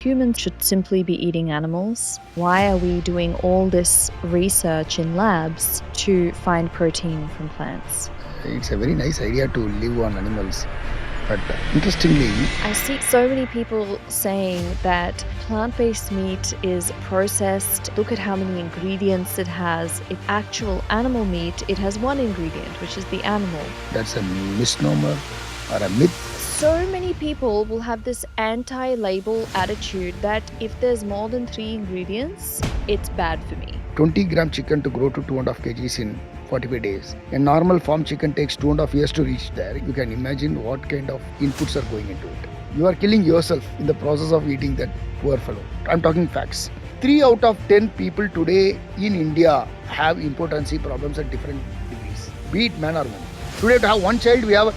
Humans should simply be eating animals. Why are we doing all this research in labs to find protein from plants? It's a very nice idea to live on animals. But interestingly, I see so many people saying that plant-based meat is processed. Look at how many ingredients it has. If actual animal meat, it has one ingredient, which is the animal. that's a misnomer or a myth. So many people will have this anti-label attitude that if there's more than 3 ingredients, it's bad for me. 20-gram chicken to grow to 2.5 kgs in 45 days. A normal farm chicken takes 2.5 years to reach there. You can imagine what kind of inputs are going into it. You are killing yourself in the process of eating that poor fellow. I'm talking facts. 3 out of 10 people today in India have impotency problems at different degrees, be it man or woman. Today to have one child, we have a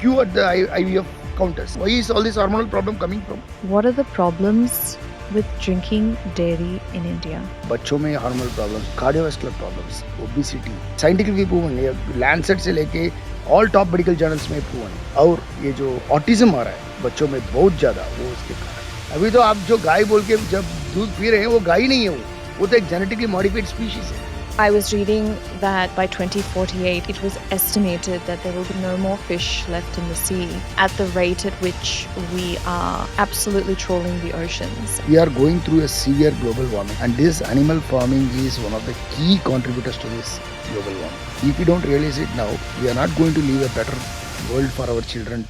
queue at the IVF counters. Why is all this hormonal problem coming from? What are the problems with drinking dairy in India? बच्चों में hormonal problems, cardiovascular problems, obesity, scientifically proven है, Lancet से लेके all top medical journals में proven है। और ये जो ऑटिज्म आ रहा है बच्चों में बहुत ज़्यादा, वो उसके कारण। अभी तो आप जो गाय बोल के जब दूध पी रहे हैं वो गाय नहीं है, वो तो एक जेनेटिकली मॉडिफाइड स्पीशीज है। I was reading that by 2048, it was estimated that there will be no more fish left in the sea at the rate at which we are absolutely trawling the oceans. We are going through a severe global warming, and this animal farming is one of the key contributors to this global warming. If we don't realize it now, we are not going to leave a better world for our children.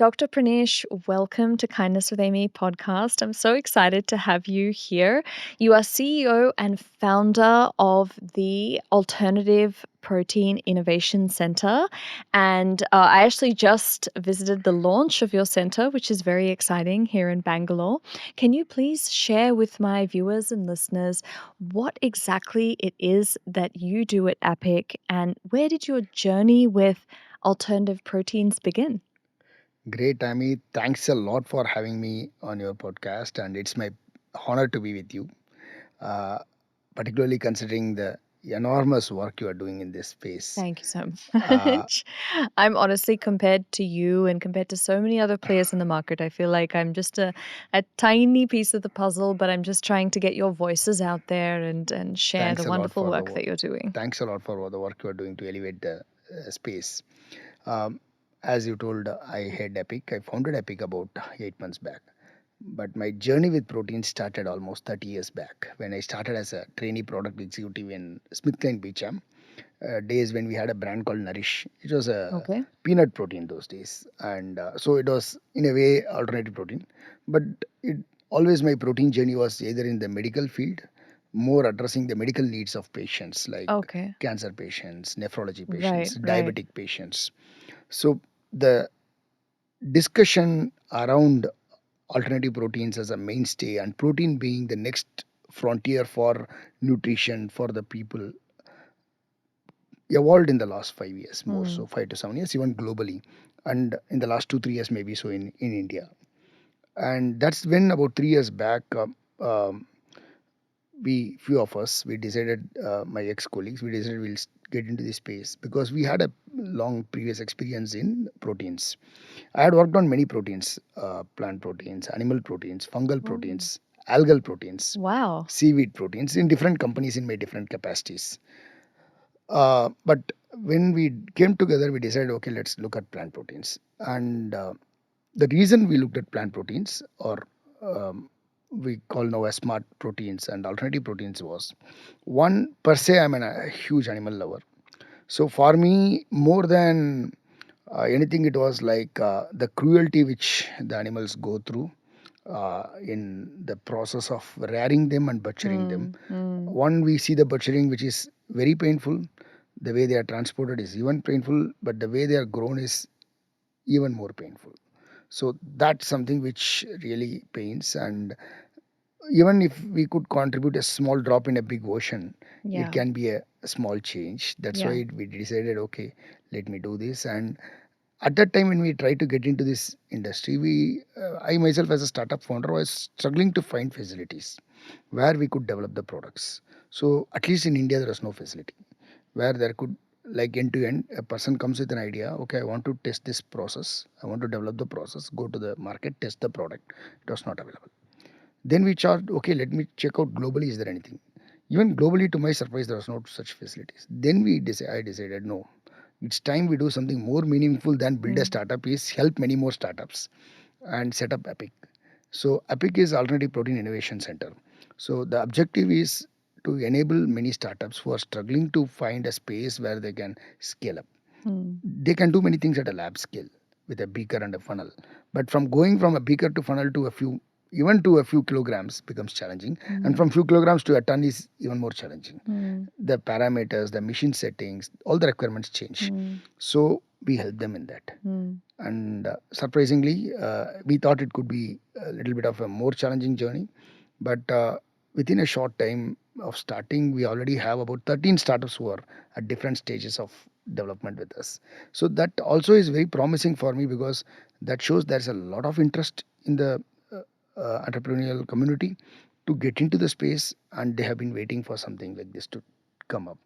Dr. Pranesh, welcome to Kindness with Amy podcast. I'm so excited to have you here. You are CEO and founder of the Alternative Protein Innovation Center. And I actually just visited the launch of your center, which is very exciting here in Bangalore. Can you please share with my viewers and listeners what exactly it is that you do at APIC and where did your journey with alternative proteins begin? Great, Amy. Thanks a lot for having me on your podcast, and it's my honor to be with you, uh, particularly considering the enormous work you are doing in this space. Thank you so Uh, much. I'm honestly, compared to you and compared to so many other players in the market, I feel like I'm just a tiny piece of the puzzle, but I'm just trying to get your voices out there and share thanks the a lot wonderful for the work that you're doing. thanks a lot for the work you are doing to elevate the space. Um, as you told, I had Epic. I founded Epic about 8 months back. But my journey with protein started almost 30 years back when I started as a trainee product executive in SmithKline Beecham. Days when we had a brand called Nourish. It was a Okay. peanut protein those days, and so it was in a way alternative protein. But it always my protein journey was either in the medical field, more addressing the medical needs of patients like Okay. cancer patients, nephrology Right, patients, right. diabetic patients. So the discussion around alternative proteins as a mainstay and protein being the next frontier for nutrition for the people evolved in the last 5 years, more so 5 to 7 years, even globally, and in the last 2 3 years maybe so in India. And that's when about 3 years back, we few of us we decided, my ex-colleagues, we decided we'll get into this space because we had a long previous experience in proteins. I had worked on many proteins, plant proteins, animal proteins, fungal proteins, algal proteins, Wow. seaweed proteins in different companies in my different capacities. But when we came together, we decided, okay, let's look at plant proteins. And the reason we looked at plant proteins, or um, we call now as smart proteins and alternative proteins, was one, per se, I'm a huge animal lover. So for me, more than anything, it was like the cruelty which the animals go through in the process of rearing them and butchering them. One, we see the butchering, which is very painful. The way they are transported is even painful, but the way they are grown is even more painful. So that's something which really pains. And even if we could contribute a small drop in a big ocean, Yeah. it can be a small change. That's Yeah. why we decided, okay, let me do this. And at that time when we tried to get into this industry, I myself as a startup founder was struggling to find facilities where we could develop the products. So at least in India there was no facility where there could like end to end. A person comes with an idea. Okay, I want to test this process. I want to develop the process. Go to the market, test the product. It was not available. Then we charged. Okay, let me check out globally. Is there anything? Even globally, to my surprise, there was not such facilities. Then I decided no. It's time we do something more meaningful than build a startup. Is help many more startups and set up Epic. So Epic is Alternative Protein Innovation Center. So the objective is to enable many startups who are struggling to find a space where they can scale up. They can do many things at a lab scale with a beaker and a funnel, but from going from a beaker to funnel to a few, even to a few kilograms becomes challenging, and from few kilograms to a ton is even more challenging. The parameters, the machine settings, all the requirements change. So we help them in that. And surprisingly, we thought it could be a little bit of a more challenging journey, but within a short time of starting, we already have about 13 startups who are at different stages of development with us. So that also is very promising for me, because that shows there's a lot of interest in the entrepreneurial community to get into the space, and they have been waiting for something like this to come up.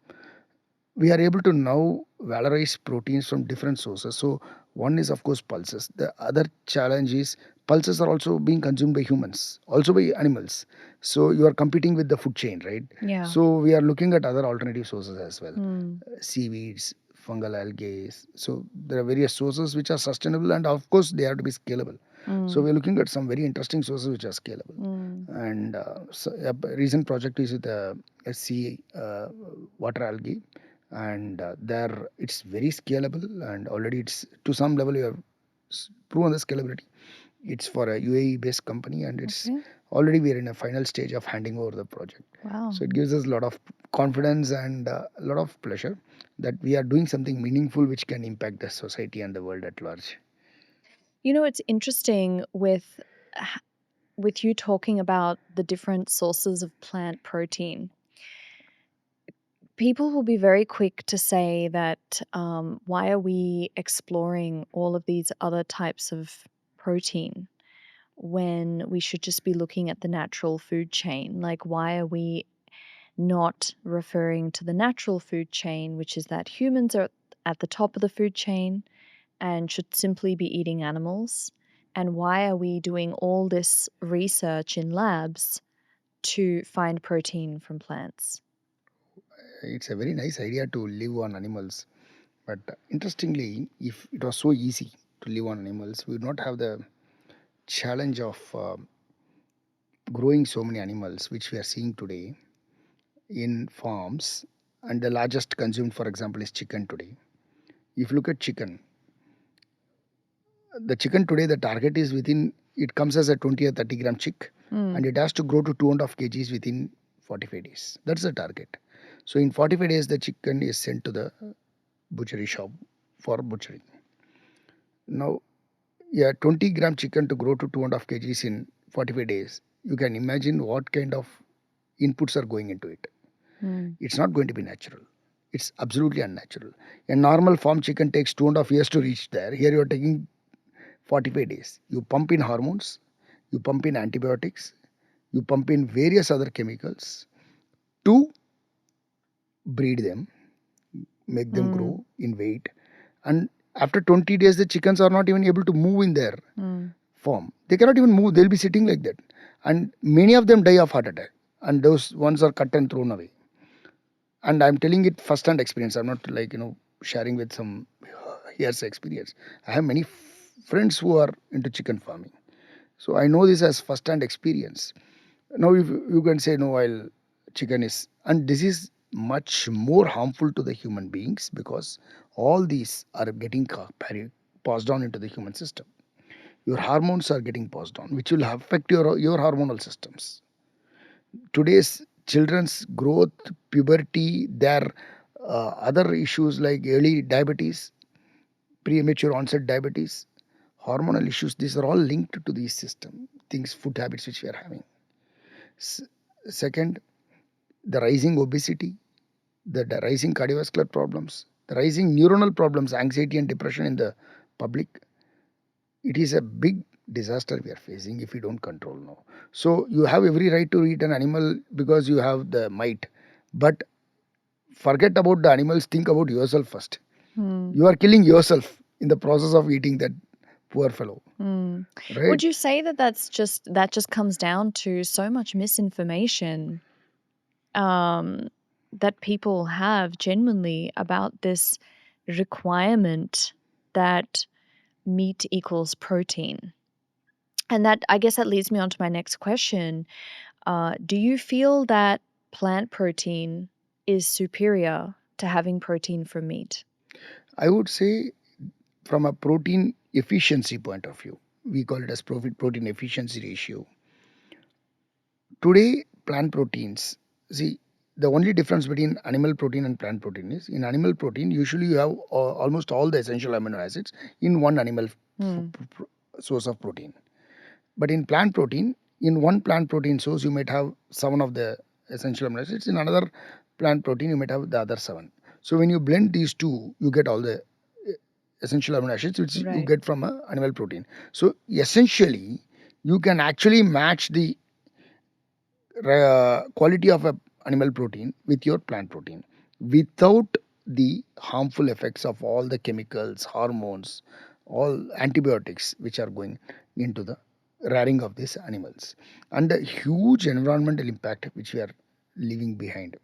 We are able to now valorize proteins from different sources. So one is of course pulses. The other challenge is pulses are also being consumed by humans, also by animals. So you are competing with the food chain, right? Yeah. So we are looking at other alternative sources as well. Seaweeds, fungal algae. So there are various sources which are sustainable, and of course they have to be scalable. So we're looking at some very interesting sources which are scalable. And so a recent project is with the sea water algae, and there it's very scalable, and already it's to some level you have proven the scalability. It's for a UAE based company, and it's already we are in a final stage of handing over the project. Wow. So it gives us a lot of confidence and a lot of pleasure that we are doing something meaningful which can impact the society and the world at large. It's interesting with you talking about the different sources of plant protein. People will be very quick to say that why are we exploring all of these other types of protein when we should just be looking at the natural food chain? Like, why are we not referring to the natural food chain, which is that humans are at the top of the food chain and should simply be eating animals? And why are we doing all this research in labs to find protein from plants? It's a very nice idea to live on animals, but interestingly, if it was so easy to live on animals, we would not have the challenge of growing so many animals which we are seeing today in farms. And the largest consumed, for example, is chicken today. If you look at chicken, the chicken today, the target is within, it comes as a 20 or 30 gram chick, and it has to grow to 2.5 kgs within 45 days. That's the target. So in 45 days, the chicken is sent to the butchery shop for butchering. Now, yeah, 20-gram chicken to grow to 2.5 kgs in 45 days, you can imagine what kind of inputs are going into it. It's not going to be natural. It's absolutely unnatural. A normal farm chicken takes 2.5 years to reach there. Here you are taking 45 days. You pump in hormones, you pump in antibiotics, you pump in various other chemicals to breed them, make them grow in weight. And after 20 days, the chickens are not even able to move in their farm. They cannot even move. They'll be sitting like that. And many of them die of heart attack. And those ones are cut and thrown away. And I'm telling it first hand experience. I'm not like, sharing with some hearsay experience. I have many friends who are into chicken farming. So I know this as first hand experience. Now, if you can say, no, while chicken is, and this is much more harmful to the human beings, because all these are getting passed on into the human system. Your hormones are getting passed on, which will affect your hormonal systems. Today's children's growth, puberty, their other issues like early diabetes, premature onset diabetes, hormonal issues, these are all linked to these system things, food habits which we are having. Second, the rising obesity, the rising cardiovascular problems, the rising neuronal problems, anxiety and depression in the public. It is a big disaster we are facing if we don't control now. So you have every right to eat an animal because you have the might, but Forget about the animals, think about yourself first. Hmm. You are killing yourself in the process of eating that poor fellow, Hmm. right? Would you say that that just comes down to so much misinformation um, that people have genuinely about this requirement that meat equals protein? And that, I guess that leads me on to my next question. Do you feel that plant protein is superior to having protein from meat? I would say from a protein efficiency point of view, we call it as protein efficiency ratio. Today, plant proteins, see, the only difference between animal protein and plant protein is in animal protein, usually you have almost all the essential amino acids in one animal Hmm. source of protein. But in plant protein, in one plant protein source, you might have 7 of the essential amino acids. In another plant protein, you might have the other 7. So when you blend these two, you get all the essential amino acids which you Right. get from a animal protein. So essentially, you can actually match the quality of a animal protein with your plant protein without the harmful effects of all the chemicals, hormones, all antibiotics which are going into the rearing of these animals, and the huge environmental impact which we are leaving behind.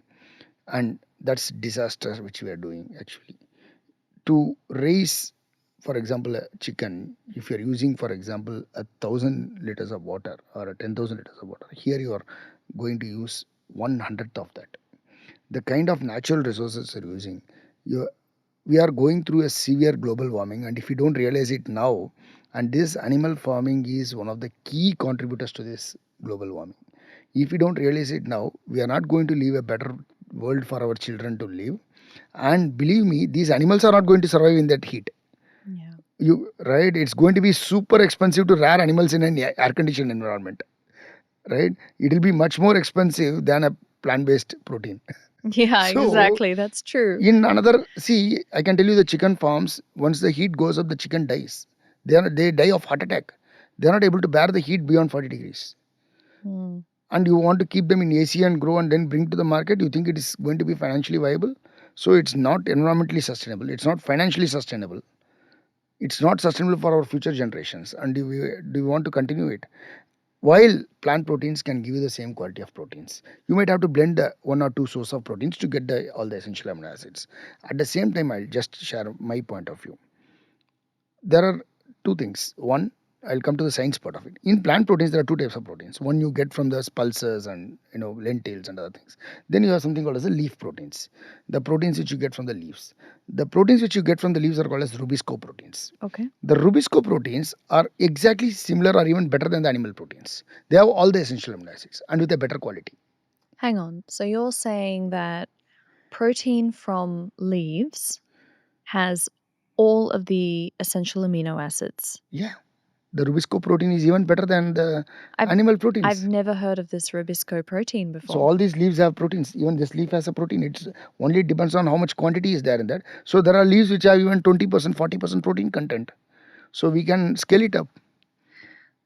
And that's disaster which we are doing actually to raise, for example, a chicken. If you're using, for example, 1,000 liters of water or 10,000 liters of water, here you are going to use 1/100th of that. The kind of natural resources you're using, you we are going through a severe global warming, and if you don't realize it now, and this animal farming is one of the key contributors to this global warming. If we don't realize it now, we are not going to leave a better world for our children to live. And believe me, these animals are not going to survive in that heat. Yeah. You right? It's going to be super expensive to rear animals in an air conditioned environment. Right? It will be much more expensive than a plant based protein. Yeah, So exactly. That's true. in another, see, I can tell you the chicken farms. Once the heat goes up, the chicken dies. They die of heart attack. They are not able to bear the heat beyond 40 degrees. Hmm. And you want to keep them in AC and grow and then bring to the market, you think it is going to be financially viable? So it's not environmentally sustainable. It's not financially sustainable. It's not sustainable for our future generations. And do we want to continue it? While plant proteins can give you the same quality of proteins, you might have to blend the one or two source of proteins to get all the essential amino acids. At the same time, I'll just share my point of view. There are two things. One, I'll come to the science part of it. In plant proteins, there are two types of proteins. One you get from the pulses and lentils and other things. Then you have something called as the leaf proteins. The proteins which you get from the leaves. The proteins which you get from the leaves are called as rubisco proteins. Okay. The rubisco proteins are exactly similar or even better than the animal proteins. They have all the essential amino acids and with a better quality. Hang on. So you're saying that protein from leaves has all of the essential amino acids. Yeah. The rubisco protein is even better than the I've animal I've proteins. never heard of this rubisco protein So before. all these leaves have proteins. Even this leaf has a protein. It's only depends on how much quantity is there in that. So there are leaves which have even 20%, 40% protein content. So we can scale it up.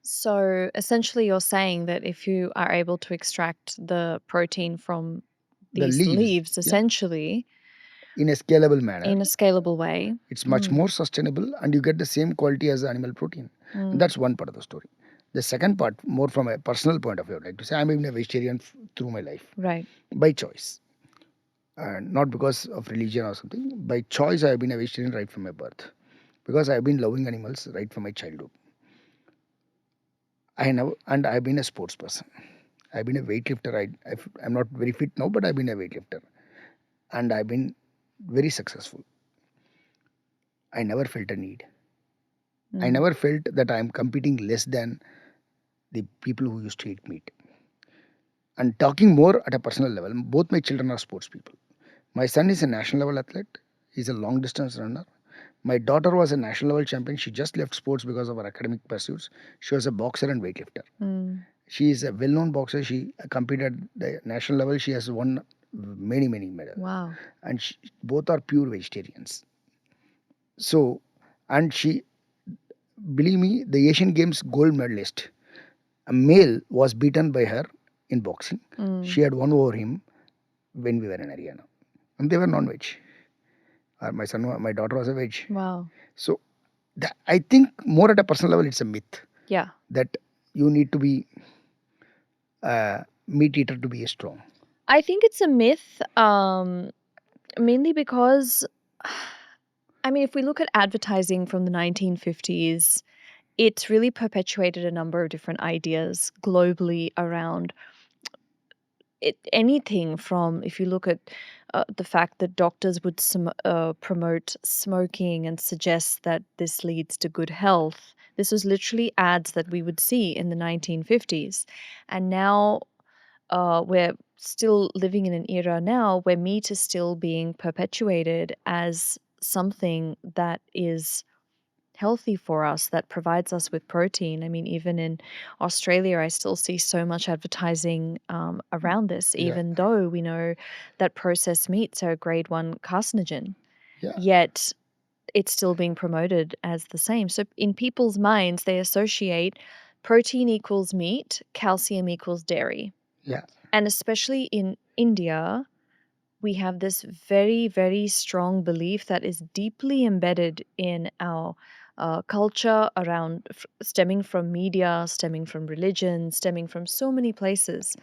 So essentially you're saying that if you are able to extract the protein from The these leaves, leaves yeah, essentially in a scalable manner, in a scalable way. it's much Mm, more sustainable and you get the same quality as the animal protein. And mm, that's one part of the story. The second part, more from a personal point of view, I'd like to say I'm even a vegetarian through my life right. by choice. And not because of religion or something. By choice, I've been a vegetarian right from my birth because I've been loving animals right from my childhood. I know, and I've been a sports person. I've been a weightlifter. I'm not very fit now, but I've been a weightlifter, and I've been very successful. I never felt a need. I Mm, never felt that I'm competing less than the people who used to eat meat. And talking more at a personal level, both my children are sports people. My son is a national level athlete. He's a long distance runner. My daughter was a national level champion. She just left sports because of her academic pursuits. She was a boxer and weightlifter. mm. She is a well-known boxer. She competed at the national level. She has won many medals, Wow. and both are pure vegetarians. So, and she, believe me, the Asian Games gold medalist, a male, was beaten by her in boxing. Mm. She had won over him when we were in Haryana. and they were non-veg. My daughter was a veg. Wow. So I think more at a personal level, it's a myth Yeah. that you need to be a meat eater to be strong. I think it's a myth, mainly because, I mean, if we look at advertising from the 1950s, it's really perpetuated a number of different ideas globally around anything from, if you look at the fact that doctors would promote smoking and suggest that this leads to good health. This was literally ads that we would see in the 1950s. And now we're still living in an era now where meat is still being perpetuated as something that is healthy for us, that provides us with protein. I mean, even in Australia, I still see so much advertising around this, Yeah, even though we know that processed meats are a grade 1 carcinogen, yeah, yet it's still being promoted as the same. So in people's minds, they associate protein equals meat, calcium equals dairy. yeah, And especially in India, we have this very, very strong belief that is deeply embedded in our culture around stemming from media, stemming from religion, stemming from so many places,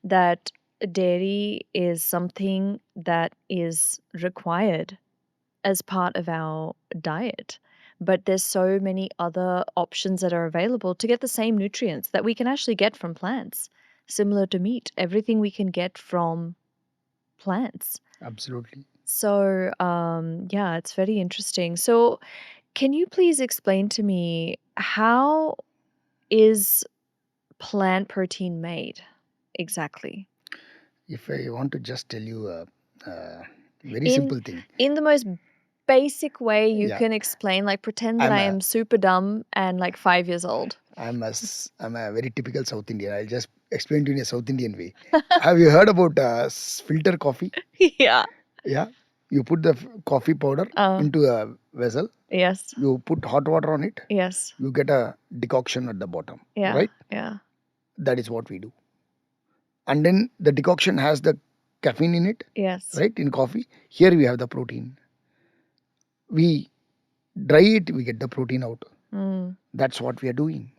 that dairy is something that is required as part of our diet. But there's so many other options that are available to get the same nutrients that we can actually get from plants, similar to meat. Everything we can get from plants. absolutely. So, yeah, it's very interesting. So, can you please explain to me, how is plant protein made exactly? If I want to just tell you a very In simple thing, in the most basic way you yeah, can explain, like pretend that I'm I a am super dumb and like 5 years old. I'm a very typical South Indian. I'll just explain to you in a South Indian way. Have you heard about filter coffee? Yeah. Yeah, you put the coffee powder Uh, into a vessel. yes. You put hot water on it. Yes. You get a decoction at the bottom, Yeah. right? Yeah. That is what we do. And then the decoction has the caffeine in it, Yes. right? In coffee, here we have the protein. We dry it, we get the protein out. Mm. That's what we are doing.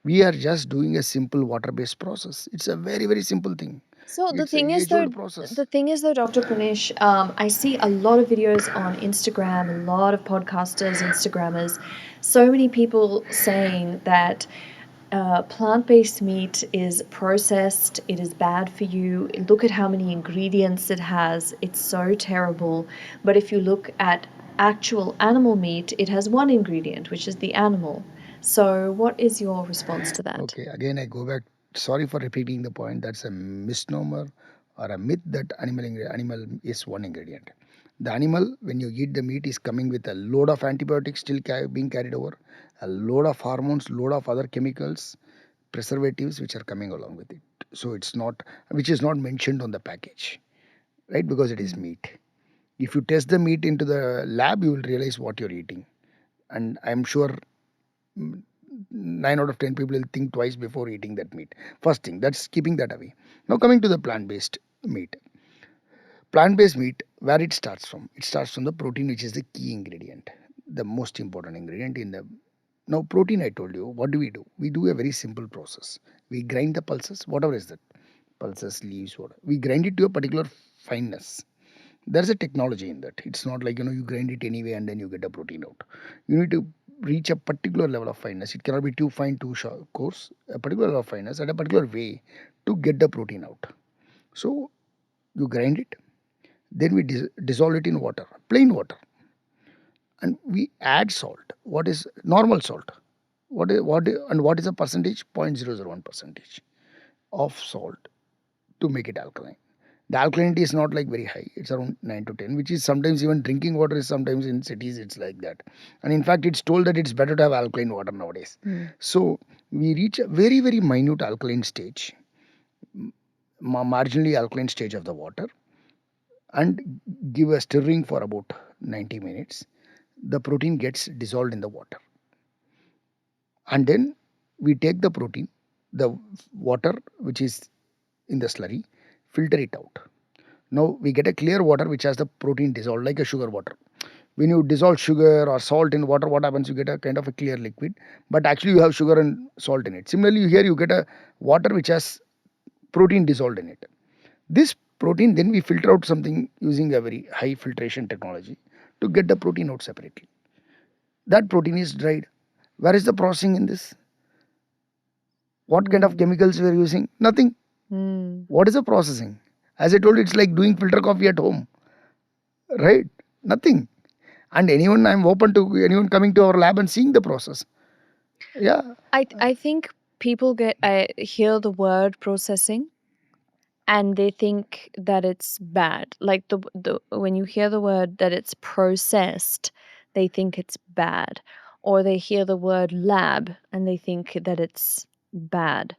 We are just doing a simple water-based process. It's a very, very simple thing. So It's a age-old process. the thing is though, Dr. Pranesh, I see a lot of videos on Instagram, a lot of podcasters, Instagrammers, so many people saying that plant-based meat is processed, it is bad for you. Look at how many ingredients it has. It's so terrible. But if you look at actual animal meat, it has one ingredient, which is the animal. So what is your response to that? Okay, again I go back. Sorry for repeating the point. That's a misnomer or a myth that animal is one ingredient. The animal, when you eat the meat, is coming with a load of antibiotics still being carried over, a load of hormones, load of other chemicals, preservatives which are coming along with it. So it's not, which is not mentioned on the package, right? Because it is meat. If you test the meat into the lab, you will realize what you're eating. And I'm sure 9 out of 10 people will think twice before eating that meat. First thing, that's keeping that away. Now, coming to the plant based meat. Plant based meat, where it starts from? It starts from the protein, which is the key ingredient, the most important ingredient in the. Now, protein, I told you, what do? We do a very simple process. We grind the pulses, whatever is that, pulses, leaves, whatever. We grind it to a particular fineness. There's a technology in that. It's not like you grind it anyway and then you get a protein out. You need to reach a particular level of fineness. It cannot be too fine, too coarse. A particular level of fineness at a particular way to get the protein out. So you grind it, then we dissolve it in water, plain water, and we add salt. What is normal salt? What is a percentage? 0.001 percentage of salt to make it alkaline. The alkalinity is not like very high. It's around 9 to 10, which is sometimes even drinking water is sometimes in cities it's like that. And in fact, it's told that it's better to have alkaline water nowadays. Mm. So we reach a very, very minute alkaline stage, marginally alkaline stage of the water, and give a stirring for about 90 minutes. The protein gets dissolved in the water. And then we take the protein, the water which is in the slurry, filter it out. Now we get a clear water which has the protein dissolved, like a sugar water. When you dissolve sugar or salt in water, what happens? You get a kind of a clear liquid, but actually you have sugar and salt in it. Similarly, here you get a water which has protein dissolved in it. This protein, then we filter out something using a very high filtration technology to get the protein out separately. That protein is dried. Where is the processing in this? What kind of chemicals we are using? Nothing. What is the processing? As I told you, it's like doing filter coffee at home, right? Nothing. And anyone, I'm open to anyone coming to our lab and seeing the process. Yeah. I think people hear the word processing and they think that it's bad. Like the when you hear the word that it's processed, they think it's bad. Or they hear the word lab and they think that it's bad.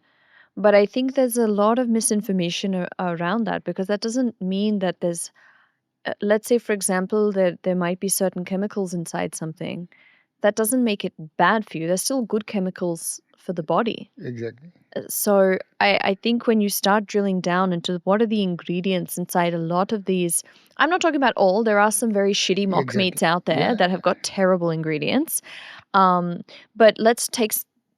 But I think there's a lot of misinformation around that, because that doesn't mean that there's let's say, for example, that there might be certain chemicals inside something. That doesn't make it bad for you. There's still good chemicals for the body. Exactly. So I think when you start drilling down into what are the ingredients inside a lot of these, I'm not talking about all, there are some very shitty mock Exactly. meats out there Yeah. that have got terrible ingredients. But let's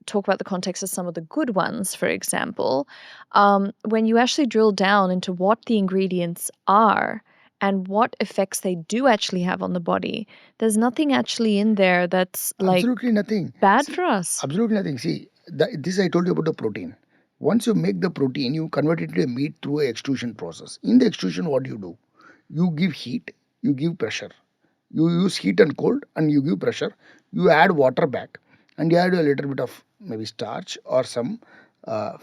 talk about the context of some of the good ones, for example. When you actually drill down into what the ingredients are and what effects they do actually have on the body, there's nothing actually in there that's like Absolutely nothing. bad See, for us. absolutely nothing. See, this I told you about the protein. Once you make the protein, you convert it to a meat through a extrusion process. In the extrusion, what do? You give heat, you give pressure. You use heat and cold, and you give pressure. You add water back, and you add a little bit of maybe starch or some a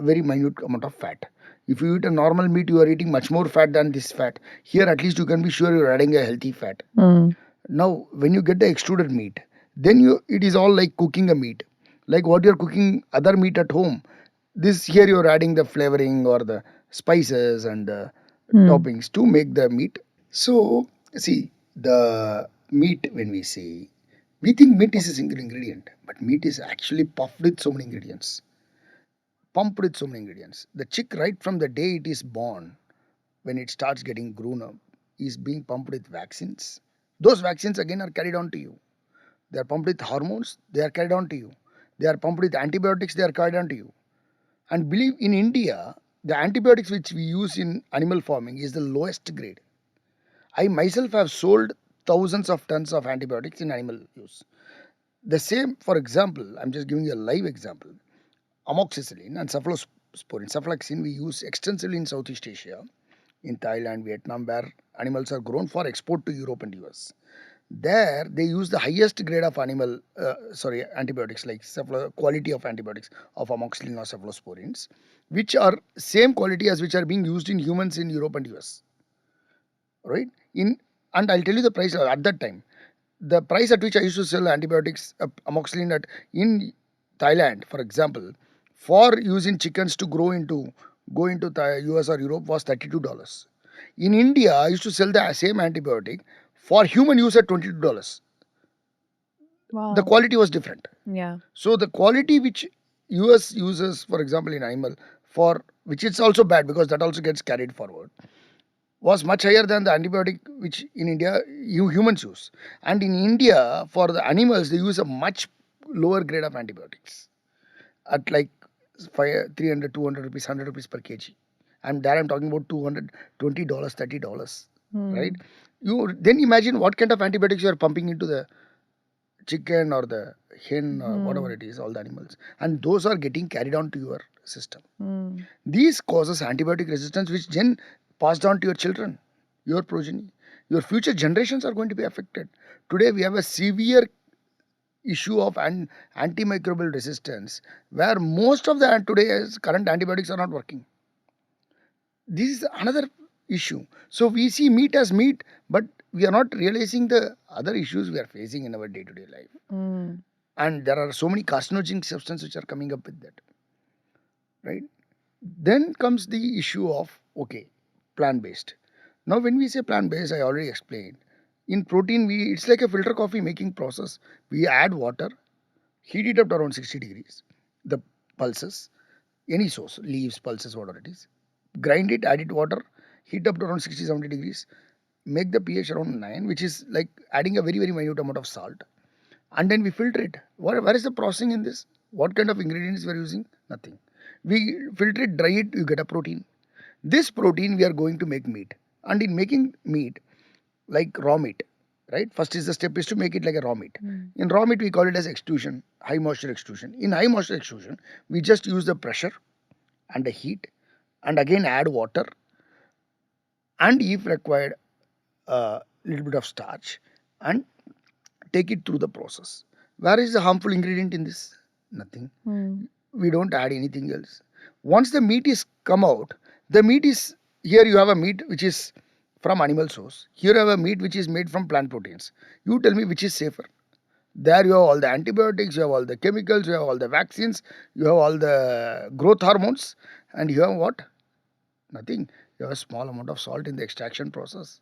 very minute amount of fat. If you eat a normal meat, you are eating much more fat than this fat. Here, at least you can be sure you're adding a healthy fat. Now, when you get the extruded meat, then it is all like cooking a meat, like what you're cooking other meat at home. This here you're adding the flavoring or the spices and the toppings to make the meat. So see, the meat, when we say, we think meat is a single ingredient, but meat is actually puffed with so many ingredients, pumped with so many ingredients. The chick, right from the day it is born, when it starts getting grown up, is being pumped with vaccines. Those vaccines again are carried on to you. They are pumped with hormones, they are carried on to you. They are pumped with antibiotics, they are carried on to you. And believe, in India, the antibiotics which we use in animal farming is the lowest grade. I myself have sold thousands of tons of antibiotics in animal use. The same, for example, I'm just giving you a live example. Amoxicillin and cephalosporin, cephaloxin, we use extensively in Southeast Asia, in Thailand, Vietnam, where animals are grown for export to Europe and US. There, they use the highest grade of antibiotics, like quality of antibiotics of amoxicillin or cephalosporins, which are same quality as which are being used in humans in Europe and US. Right? And I'll tell you the price at that time. The price at which I used to sell antibiotics, amoxicillin in Thailand, for example, for using chickens to go into the US or Europe was $32. In India, I used to sell the same antibiotic for human use at $22. Wow. The quality was different. Yeah. So the quality which US uses, for example, in animal, for which is also bad because that also gets carried forward, was much higher than the antibiotic which in India humans use. And in India, for the animals, they use a much lower grade of antibiotics at like 300, 200 rupees, 100 rupees per kg. And there I'm talking about $220, $30, right? You then imagine what kind of antibiotics you are pumping into the chicken or the hen or whatever it is, all the animals. And those are getting carried on to your system. These causes antibiotic resistance, which then passed on to your children, your progeny. Your future generations are going to be affected. Today we have a severe issue of antimicrobial resistance, where most of the today's current antibiotics are not working. This is another issue. So we see meat as meat, but we are not realizing the other issues we are facing in our day-to-day life. And there are so many carcinogenic substances which are coming up with that. Right? Then comes the issue of, okay, plant-based. Now when we say plant-based, I already explained. In protein, it's like a filter coffee making process. We add water, heat it up to around 60 degrees, the pulses, any source, leaves, pulses, whatever it is. Grind it, add it water. heat up to around 60-70 degrees, make the pH around 9, which is like adding a very, very minute amount of salt, and then we filter it. Where is the processing in this? What kind of ingredients we are using? Nothing. We filter it, dry it, you get a protein. This protein we are going to make meat. And in making meat, like raw meat, right? First is the step is to make it like a raw meat. In raw meat, we call it as extrusion, high moisture extrusion. In high moisture extrusion, we just use the pressure and the heat, and again add water, and if required, a little bit of starch, and take it through the process. Where is the harmful ingredient in this? Nothing. We don't add anything else. Once the meat is come out, the meat is here. You have a meat which is from animal source. Here you have a meat which is made from plant proteins. You tell me which is safer. There you have all the antibiotics, you have all the chemicals, you have all the vaccines, you have all the growth hormones, and you have what? Nothing. You have a small amount of salt in the extraction process.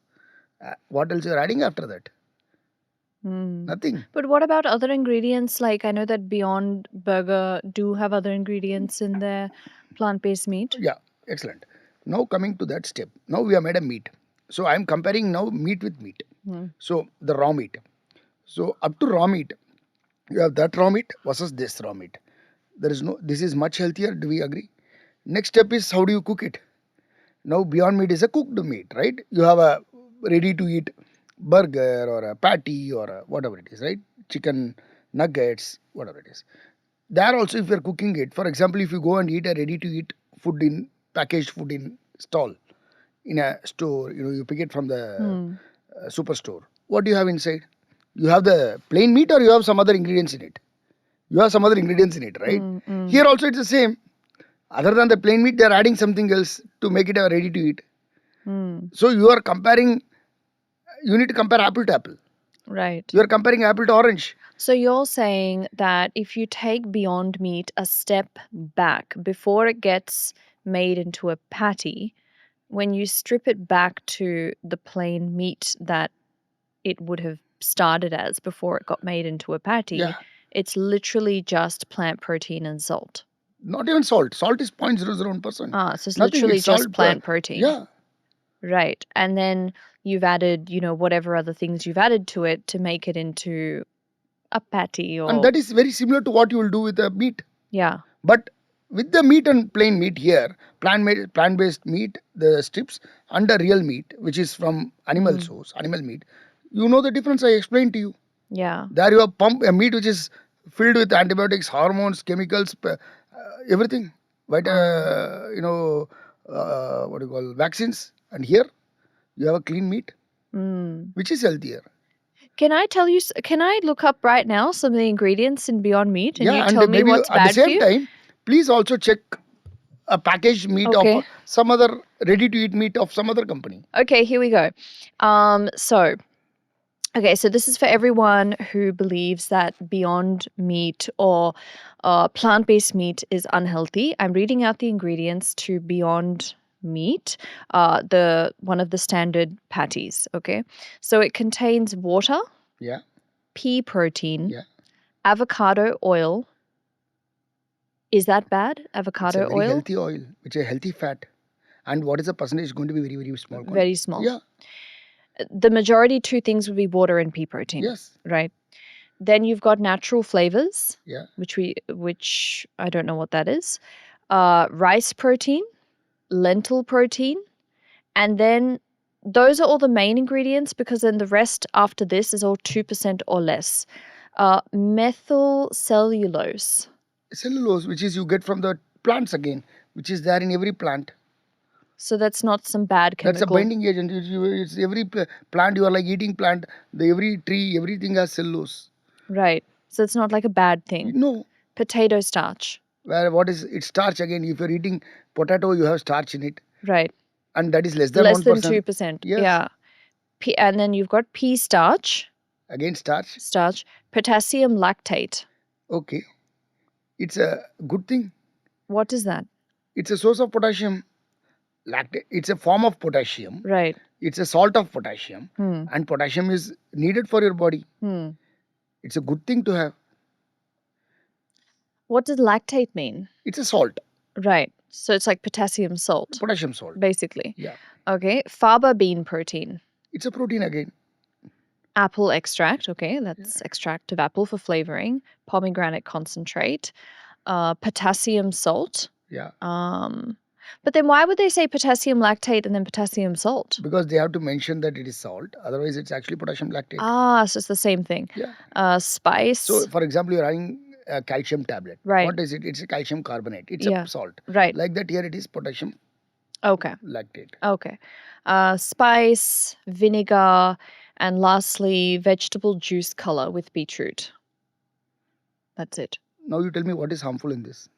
What else you are adding after that? Nothing. But what about other ingredients? Like I know that Beyond Burger do have other ingredients in their plant-based meat. Yeah, excellent. Now coming to that step. Now we have made a meat. So I am comparing now meat with meat. So the raw meat. So up to raw meat, you have that raw meat versus this raw meat. There is no. This is much healthier. Do we agree? Next step is how do you cook it? Now Beyond Meat is a cooked meat, right? You have a ready to eat burger or a patty or a whatever it is, right? Chicken nuggets, whatever it is. There also, if you are cooking it, for example, if you go and eat a ready to eat food in packaged food in stall in a store, you pick it from the superstore. What do you have inside? You have the plain meat or you have some other ingredients in it? You have some other ingredients in it, right? Here also it's the same. Other than the plain meat, they are adding something else to make it a ready to eat. So you are comparing, you need to compare apple to apple. Right. You are comparing apple to orange. So you're saying that if you take Beyond Meat a step back before it gets made into a patty, when you strip it back to the plain meat that it would have started as before it got made into a patty, Yeah. it's literally just plant protein and salt. Not even salt. Salt is 0.001%. So it's Nothing, literally it's just salt, plant protein. Yeah. Right. And then you've added, whatever other things you've added to it to make it into a patty or... And that is very similar to what you will do with the meat. Yeah. But with the meat and plain meat here, plant-based meat, the strips, and the real meat, which is from animal source, animal meat, you know the difference I explained to you. Yeah. There you have a meat which is filled with antibiotics, hormones, chemicals, everything. What do you call, vaccines. And here you have a clean meat, which is healthier. Can I look up right now some of the ingredients in Beyond Meat and you And tell me maybe what's at the bad for same you? time, please also check a packaged meat Okay. of some other ready-to-eat meat of some other company. Okay, here we go. So this is for everyone who believes that Beyond Meat or plant-based meat is unhealthy. I'm reading out the ingredients to Beyond Meat, one of the standard patties. Okay, so it contains water, Yeah. pea protein, Yeah. avocado oil. Is that bad? It's Avocado a very oil? healthy oil, which is a healthy fat. And what is the percentage? Is going to be very, very small. Very small. Yeah. The majority two things would be water and pea protein. Yes. Right. Then you've got natural flavors. Yeah. Which I don't know what that is. Rice protein, lentil protein, and then those are all the main ingredients because then the rest after this is all 2% or less. Methyl cellulose. Cellulose, which is you get from the plants again, which is there in every plant. So that's not some bad chemical. That's a binding agent. It's every plant you are like eating plant. Every tree, everything has cellulose. Right. So it's not like a bad thing. No. Potato starch. What is it? Starch again. If you're eating potato, you have starch in it. Right. And that is less than 1%. Less than 2%. Yes. Yeah. And then you've got pea starch. Again starch. Starch. Potassium lactate. Okay. It's a good thing. What is that? It's a source of potassium. Lactate. It's a form of potassium. Right. It's a salt of potassium. And potassium is needed for your body. It's a good thing to have. What does lactate mean? It's a salt. Right. So it's like potassium salt. Potassium salt. Basically. Yeah. Okay. Faba bean protein. It's a protein again. Apple extract. Okay, that's extract of apple for flavoring. Pomegranate concentrate. Potassium salt. Yeah. But then why would they say potassium lactate and then potassium salt? Because they have to mention that it is salt. Otherwise, it's actually potassium lactate. Ah, so it's the same thing. Yeah. Spice. So, for example, you're having a calcium tablet. Right. What is it? It's a calcium carbonate. It's Yeah. a salt. Right. Like that, here it is potassium Okay. lactate. Okay. Spice, vinegar, and lastly, vegetable juice color with beetroot. That's it. Now you tell me what is harmful in this.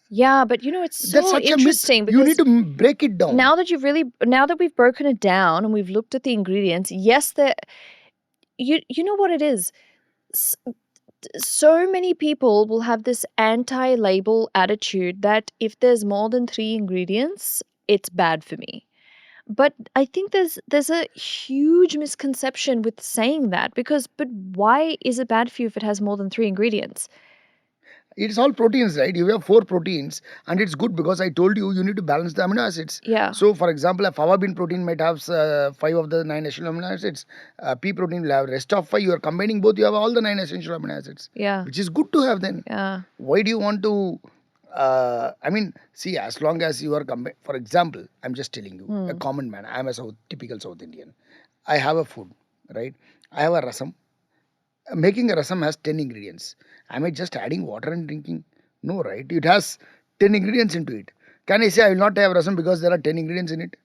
Yeah, but it's That's so such a myth. interesting You need because to break it down. now that we've broken it down and we've looked at the ingredients, yes, you know what it is. So many people will have this anti-label attitude that if there's more than 3 ingredients, it's bad for me. But I think there's a huge misconception with saying that because but why is it bad for you if it has more than 3 ingredients? It's all proteins, right? You have 4 proteins, and it's good because I told you you need to balance the amino acids. Yeah. So, for example, a fava bean protein might have 5 of the 9 essential amino acids. Pea protein will have rest of 5. You are combining both. You have all the 9 essential amino acids. Yeah. Which is good to have then. Yeah. Why do you want to? See, as long as you are for example, I'm just telling you, a common man. I'm a typical South Indian. I have a food, right? I have a rasam. Making a rasam has 10 ingredients. Am I just adding water and drinking? No, right? It has 10 ingredients into it. Can I say I will not have rasam because there are 10 ingredients in it?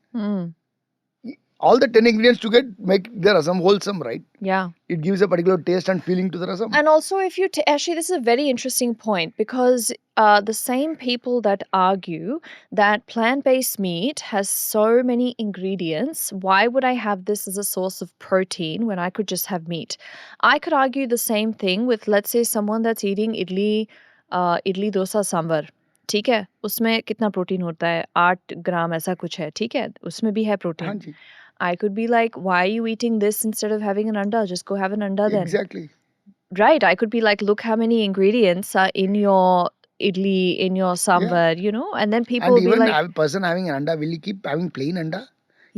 All the 10 ingredients together make the rasam wholesome, right? Yeah. It gives a particular taste and feeling to the rasam. And also, if you actually, this is a very interesting point because the same people that argue that plant-based meat has so many ingredients, why would I have this as a source of protein when I could just have meat? I could argue the same thing with, let's say, someone that's eating idli dosa sambar. ठीक है उसमें कितना protein होता है 8 ग्राम ऐसा कुछ है ठीक है उसमें भी है प्रोटीन हाँ जी. I could be like, why are you eating this instead of having an anda? Just go have an anda then. Exactly. Right. I could be like, look how many ingredients are in your idli, in your sambar, and then people And will be even like, a person having an anda, will he keep having plain anda?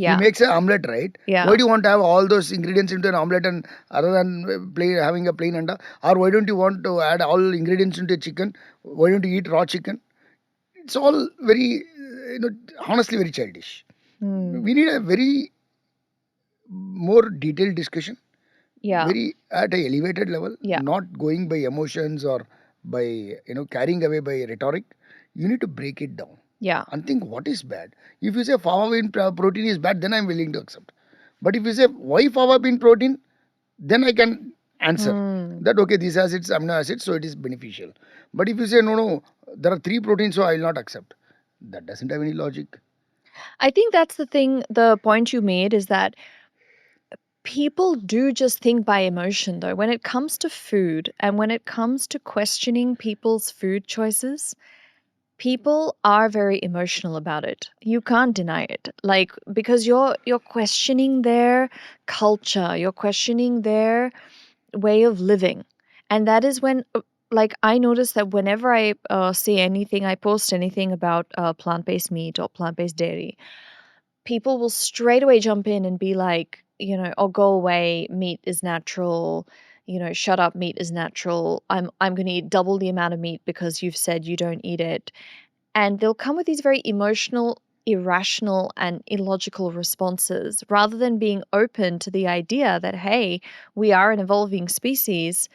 yeah. He makes an omelette, right? Yeah. Why do you want to have all those ingredients into an omelette and other than having a plain anda? Or why don't you want to add all ingredients into a chicken? Why don't you eat raw chicken? It's all very, honestly, very childish. We need a very more detailed discussion. Yeah. Very at a elevated level. Yeah. Not going by emotions or by carrying away by rhetoric. You need to break it down. Yeah. And think what is bad. If you say fava bean protein is bad, then I'm willing to accept. But if you say why fava bean protein, then I can answer that okay, this has its amino acids, so it is beneficial. But if you say no, there are 3 proteins, so I will not accept. That doesn't have any logic. I think that's the thing, the point you made is that people do just think by emotion, though. When it comes to food and when it comes to questioning people's food choices, people are very emotional about it. You can't deny it. Like because you're questioning their culture, you're questioning their way of living. And that is when like I notice that whenever I say anything, I post anything about plant-based meat or plant-based dairy, people will straight away jump in and be like, oh, go away, meat is natural, shut up, meat is natural. I'm going to eat double the amount of meat because you've said you don't eat it. And they'll come with these very emotional, irrational, and illogical responses rather than being open to the idea that, hey, we are an evolving species.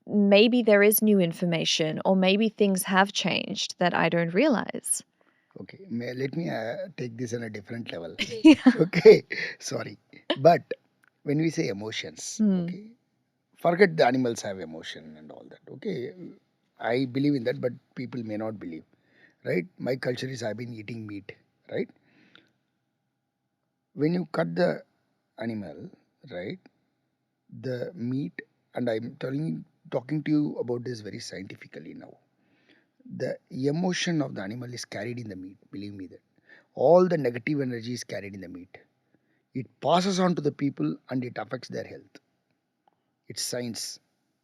Maybe there is new information, or maybe things have changed that I don't realize. Okay, let me take this on a different level. Yeah. Okay, sorry. But when we say emotions, okay, forget the animals have emotion and all that. Okay, I believe in that, but people may not believe. Right? My culture is I've been eating meat. Right? When you cut the animal, right, the meat, and I'm talking to you about this very scientifically now. The emotion of the animal is carried in the meat. Believe me that all the negative energy is carried in the meat. It passes on to the people and it affects their health. It's science.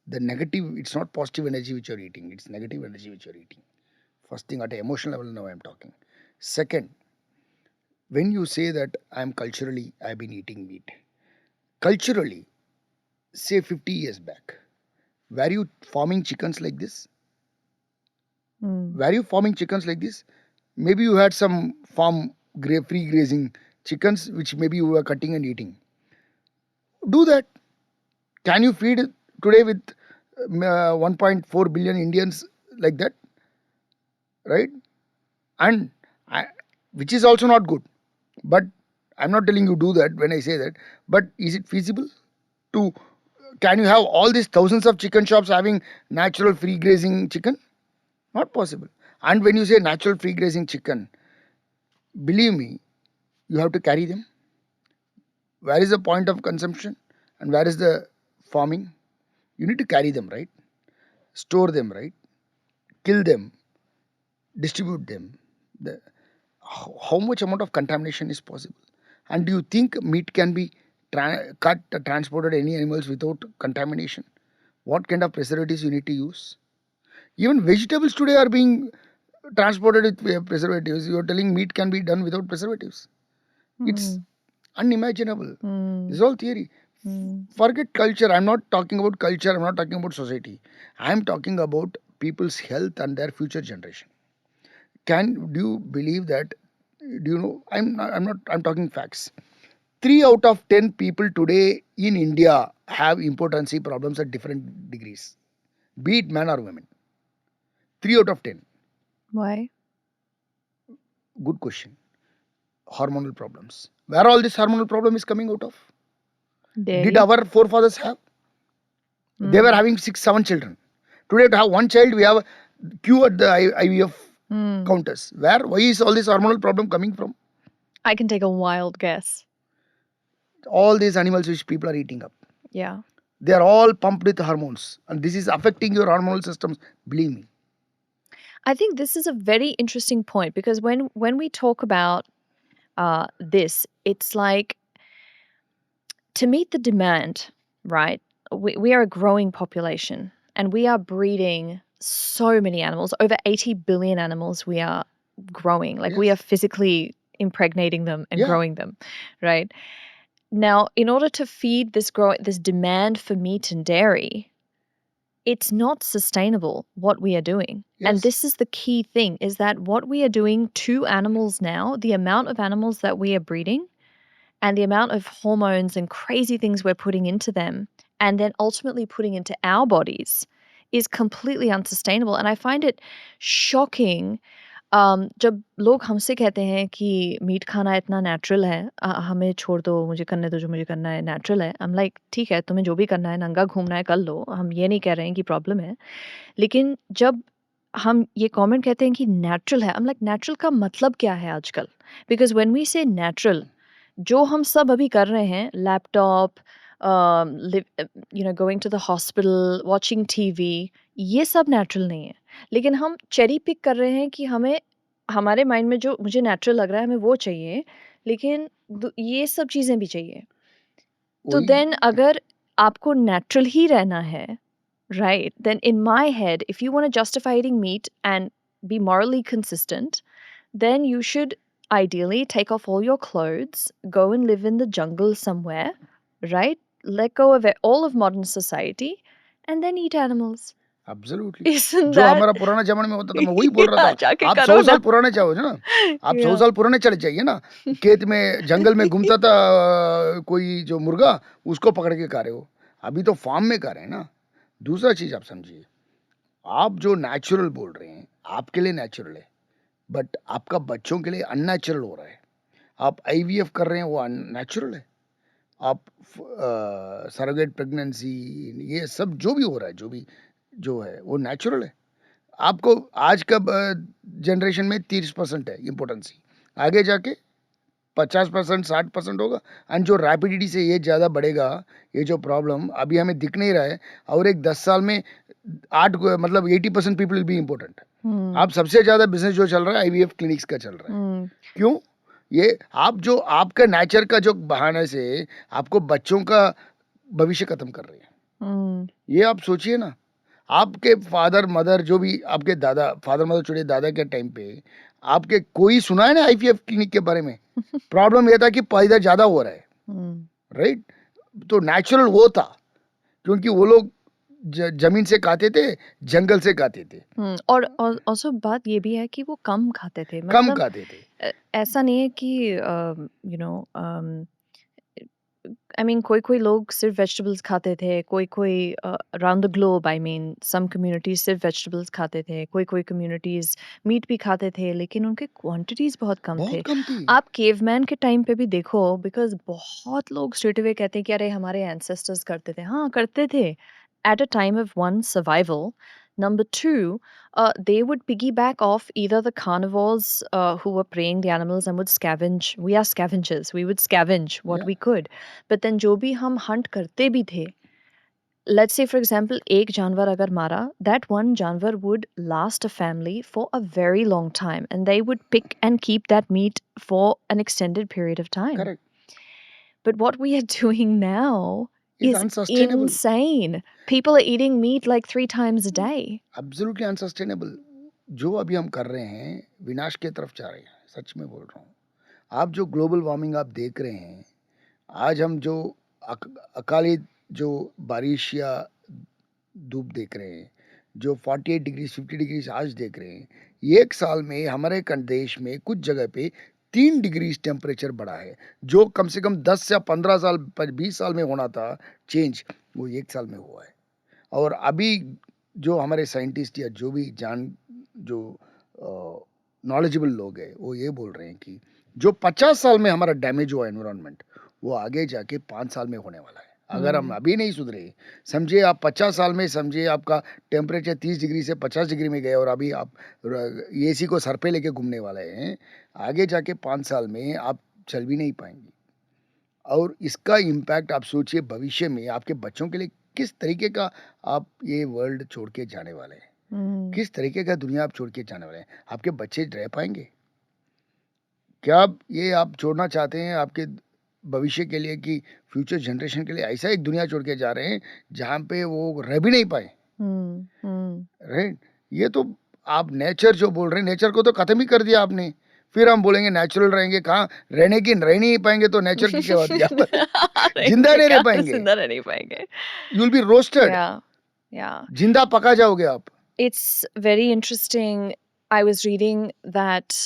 The negative, it's not positive energy which you're eating, it's negative energy which you're eating. First thing, at an emotional level, now I'm talking. Second, when you say that I've been eating meat. Culturally, say 50 years back, were you farming chickens like this? Mm. Were you farming chickens like this? Maybe you had some free grazing chickens which maybe you were cutting and eating. Do that. Can you feed today with 1.4 billion Indians like that? Right? And I, which is also not good. But I'm not telling you do that when I say that. But is it feasible to? Can you have all these thousands of chicken shops having natural free grazing chicken? Not possible. And when you say natural free grazing chicken, believe me, you have to carry them. Where is the point of consumption and where is the farming? You need to carry them, right? Store them, right? Kill them, distribute them. How much amount of contamination is possible? And do you think meat can be transported any animals without contamination? What kind of preservatives you need to use? Even vegetables today are being transported with preservatives. You are telling meat can be done without preservatives. It's Mm. unimaginable. This Mm. is all theory. Mm. Forget culture. I'm not talking about culture. I'm not talking about society. I'm talking about people's health and their future generation. Do you believe that? Do you know? I'm talking facts. 3 out of 10 people today in India have impotency problems at different degrees, be it men or women. 3 out of 10. Why? Good question. Hormonal problems. Where all this hormonal problem is coming out of? Did Dairy? our forefathers have? They were Mm. having 6, 7 children. Today, to have one child, we have a queue at the IVF Mm. counters. Why is all this hormonal problem coming from? I can take a wild guess. All these animals which people are eating up. Yeah. They are all pumped with hormones, and this is affecting your hormonal systems. Believe me. I think this is a very interesting point because when we talk about this, it's like to meet the demand, right? We are a growing population and we are breeding so many animals, over 80 billion animals we are growing. Like we are Yes. physically impregnating them and Yeah. growing them, right? Now, in order to feed this demand for meat and dairy, it's not sustainable what we are doing. And Yes. this is the key thing is that what we are doing to animals now, the amount of animals that we are breeding and the amount of hormones and crazy things we're putting into them and then ultimately putting into our bodies is completely unsustainable. And I find it shocking जब लोग हमसे कहते हैं कि meet खाना इतना natural है हमें छोड़ दो मुझे करने दो जो मुझे करना है नेचुरल है आई एम लाइक ठीक है तुम्हें जो भी करना है नंगा घूमना है कर लो हम ये नहीं कह रहे हैं कि प्रॉब्लम है लेकिन जब हम ये कमेंट कहते हैं कि नेचुरल है आई एम लाइक नेचुरल का मतलब क्या है आजकल because when we say natural जो हम सब अभी कर रहे हैं laptop going to the hospital watching TV ये सब नेचुरल नहीं है लेकिन हम चेरी पिक कर रहे हैं कि हमें हमारे माइंड में जो मुझे नेचुरल लग रहा है हमें वो चाहिए लेकिन ये सब चीज़ें भी चाहिए तो वही देन अगर आपको नेचुरल ही रहना है right then in my head if you want to justify eating meat and be morally consistent then you should ideally take off all your clothes go and live in the jungle somewhere right let go of all of modern society and then eat animals absolutely isn't जो that हमारा पुराना जमाने में होता था मैं वही बोल रहा yeah था जाके आप करो 100 साल ना पुराने चाहो ना आप 100 yeah साल पुराने चले जाइए ना खेत में जंगल में घूमता था कोई जो मुर्गा उसको पकड़ के खा रहे हो अभी तो फार्म में खा रहे हैं ना दूसरा चीज आप समझिए आप जो नेचुरल बोल रहे हैं आपके लिए नेचुरल है बट आपका बच्चों के लिए अननेचुरल हो रहा है आप आईवीएफ कर रहे हैं वो अननेचुरल है आप सरोगेट प्रेगनेंसी ये सब जो भी हो रहा है जो है वो नेचुरल है आपको आज का जनरेशन में 30% है इम्पोर्टेंसी आगे जाके 50% 60% होगा एंड जो रैपिडिटी से ये ज़्यादा बढ़ेगा ये जो प्रॉब्लम अभी हमें दिख नहीं रहा है और एक 10 साल में 80% पीपल विल बी इम्पोर्टेंट आप सबसे ज़्यादा बिजनेस जो चल रहा है आईवीएफ क्लिनिक्स का चल रहा है क्यों ये आप जो आपका नेचर का जो बहाने से आपको बच्चों का भविष्य खत्म कर रहे हैं ये आप सोचिए ना आपके फादर मदर जो भी आपके दादा फादर मदर छोड़िए दादा के टाइम पे आपके कोई सुना है ना आईवीएफ क्लिनिक के बारे में? प्रॉब्लम ये था कि पैदा ज्यादा हो रहा है, राइट? तो नेचुरल वो था, क्योंकि वो लोग जमीन से खाते थे, जंगल से खाते थे, और ऑल्सो बात ये भी है कि वो कम खाते थे, कम मतलब खाते थे। ऐसा नहीं है कि यू नो आई मीन कोई लोग सिर्फ वेजिटेबल्स खाते थे, कोई around the globe, I mean some communities सिर्फ वेजिटेबल्स खाते थे, कोई कम्युनिटीज मीट भी खाते थे, लेकिन उनके क्वांटिटीज बहुत कम थे। बहुत कम थी। आप केवमैन के टाइम पे भी देखो, बिकॉज बहुत लोग स्ट्रेट अवे कहते हैं कि अरे हमारे एंसेस्टर्स करते थे। हाँ, करते थे at a time of one, survival. Number two, they would piggyback off either the carnivores who were preying the animals and would scavenge. We are scavengers. We would scavenge what या we could. But then जो भी हम hunt करते भी थे, let's say for example, एक जानवर अगर मारा, that one जानवर would last a family for a very long time, and they would pick and keep that meat for an extended period of time. Correct, But what we are doing now is is unsustainable, insane. People are eating meat like 3 times a day. Absolutely unsustainable. जो अभी हम कर रहे हैं, विनाश की तरफ जा रहे हैं, सच में बोल रहा हूँ। आप जो ग्लोबल वार्मिंग आप देख रहे हैं, आज हम जो अकाली जो बारिश या धूप देख रहे हैं, जो 48 डिग्री 50 डिग्री आज देख रहे हैं, एक साल में हमारे देश में कुछ जगह पे 3 डिग्री टेम्परेचर बढ़ा है। जो कम से कम 10 या 15 साल 20 साल में होना था चेंज, वो एक साल में हुआ है। और अभी जो हमारे साइंटिस्ट या जो भी जो नॉलेजेबल लोग हैं, वो ये बोल रहे हैं कि जो 50 साल में हमारा डैमेज हुआ एनवायरनमेंट, वो आगे जाके 5 साल में होने वाला है। अगर हम अभी नहीं सुधरे, समझिए आप 50 साल में, समझिए आपका टेम्परेचर 30 डिग्री से 50 डिग्री में गया और अभी आप एसी को सर पे लेके घूमने वाले हैं, आगे जाके 5 साल में आप चल भी नहीं पाएंगे। और इसका इम्पैक्ट आप सोचिए भविष्य में आपके बच्चों के लिए किस तरीके का आप ये वर्ल्ड छोड़ के जाने वाले हैं, किस तरीके का दुनिया आप छोड़ के जाने वाले हैं। आपके बच्चे रह पाएंगे क्या? आप छोड़ना चाहते हैं आपके भविष्य के लिए कि फ्यूचर जनरेशन के लिए ऐसा एक दुनिया छोड़ के जा रहे हैं जहाँ पे वो रह भी नहीं पाए, राइट? ये तो आप नेचर जो बोल रहे हैं, नेचर को तो खत्म ही कर दिया आपने। फिर हम बोलेंगे नेचुरल रहेंगे, कहाँ रहने की, रह नहीं पाएंगे तो नेचर की क्या बात है? जिंदा नहीं रह पाएंगे, जिंदा रह नहीं पाएंगे। You will be roasted, Yeah, yeah. जिंदा पका जाओगे आप। It's very interesting. I was reading that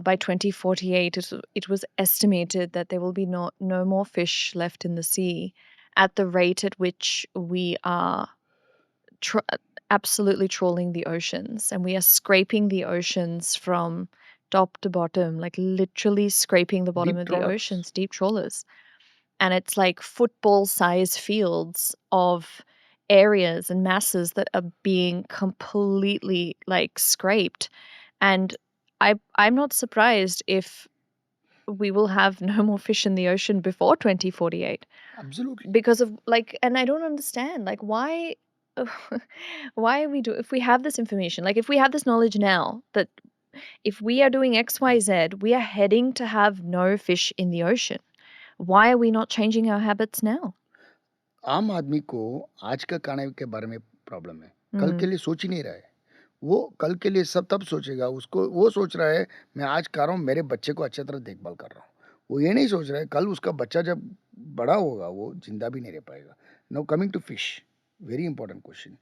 by 2048, it was estimated that there will be no more fish left in the sea at the rate at which we are absolutely trawling the oceans, and we are scraping the oceans from top to bottom, like literally scraping the bottom deep of the trollers, oceans, deep trawlers. And it's like football size fields of areas and masses that are being completely like scraped. And I'm not surprised if we will have no more fish in the ocean before 2048, absolutely. because of like, and I don't understand like why why are we do if we have this information, like if we have this knowledge now that if we are doing XYZ, we are heading to have no fish in the ocean. Why are we not changing our habits now? आम आदमी को आज का खाने के बारे में problem है, कल के लिए सोच ही नहीं रहा है। वो कल के लिए सब तब सोचेगा, उसको वो सोच रहा है मैं आज खा रहा हूँ, मेरे बच्चे को अच्छी तरह देखभाल कर रहा हूँ। वो ये नहीं सोच रहा है कल उसका बच्चा जब बड़ा होगा वो जिंदा भी नहीं रह पाएगा। Now coming to fish, very important question.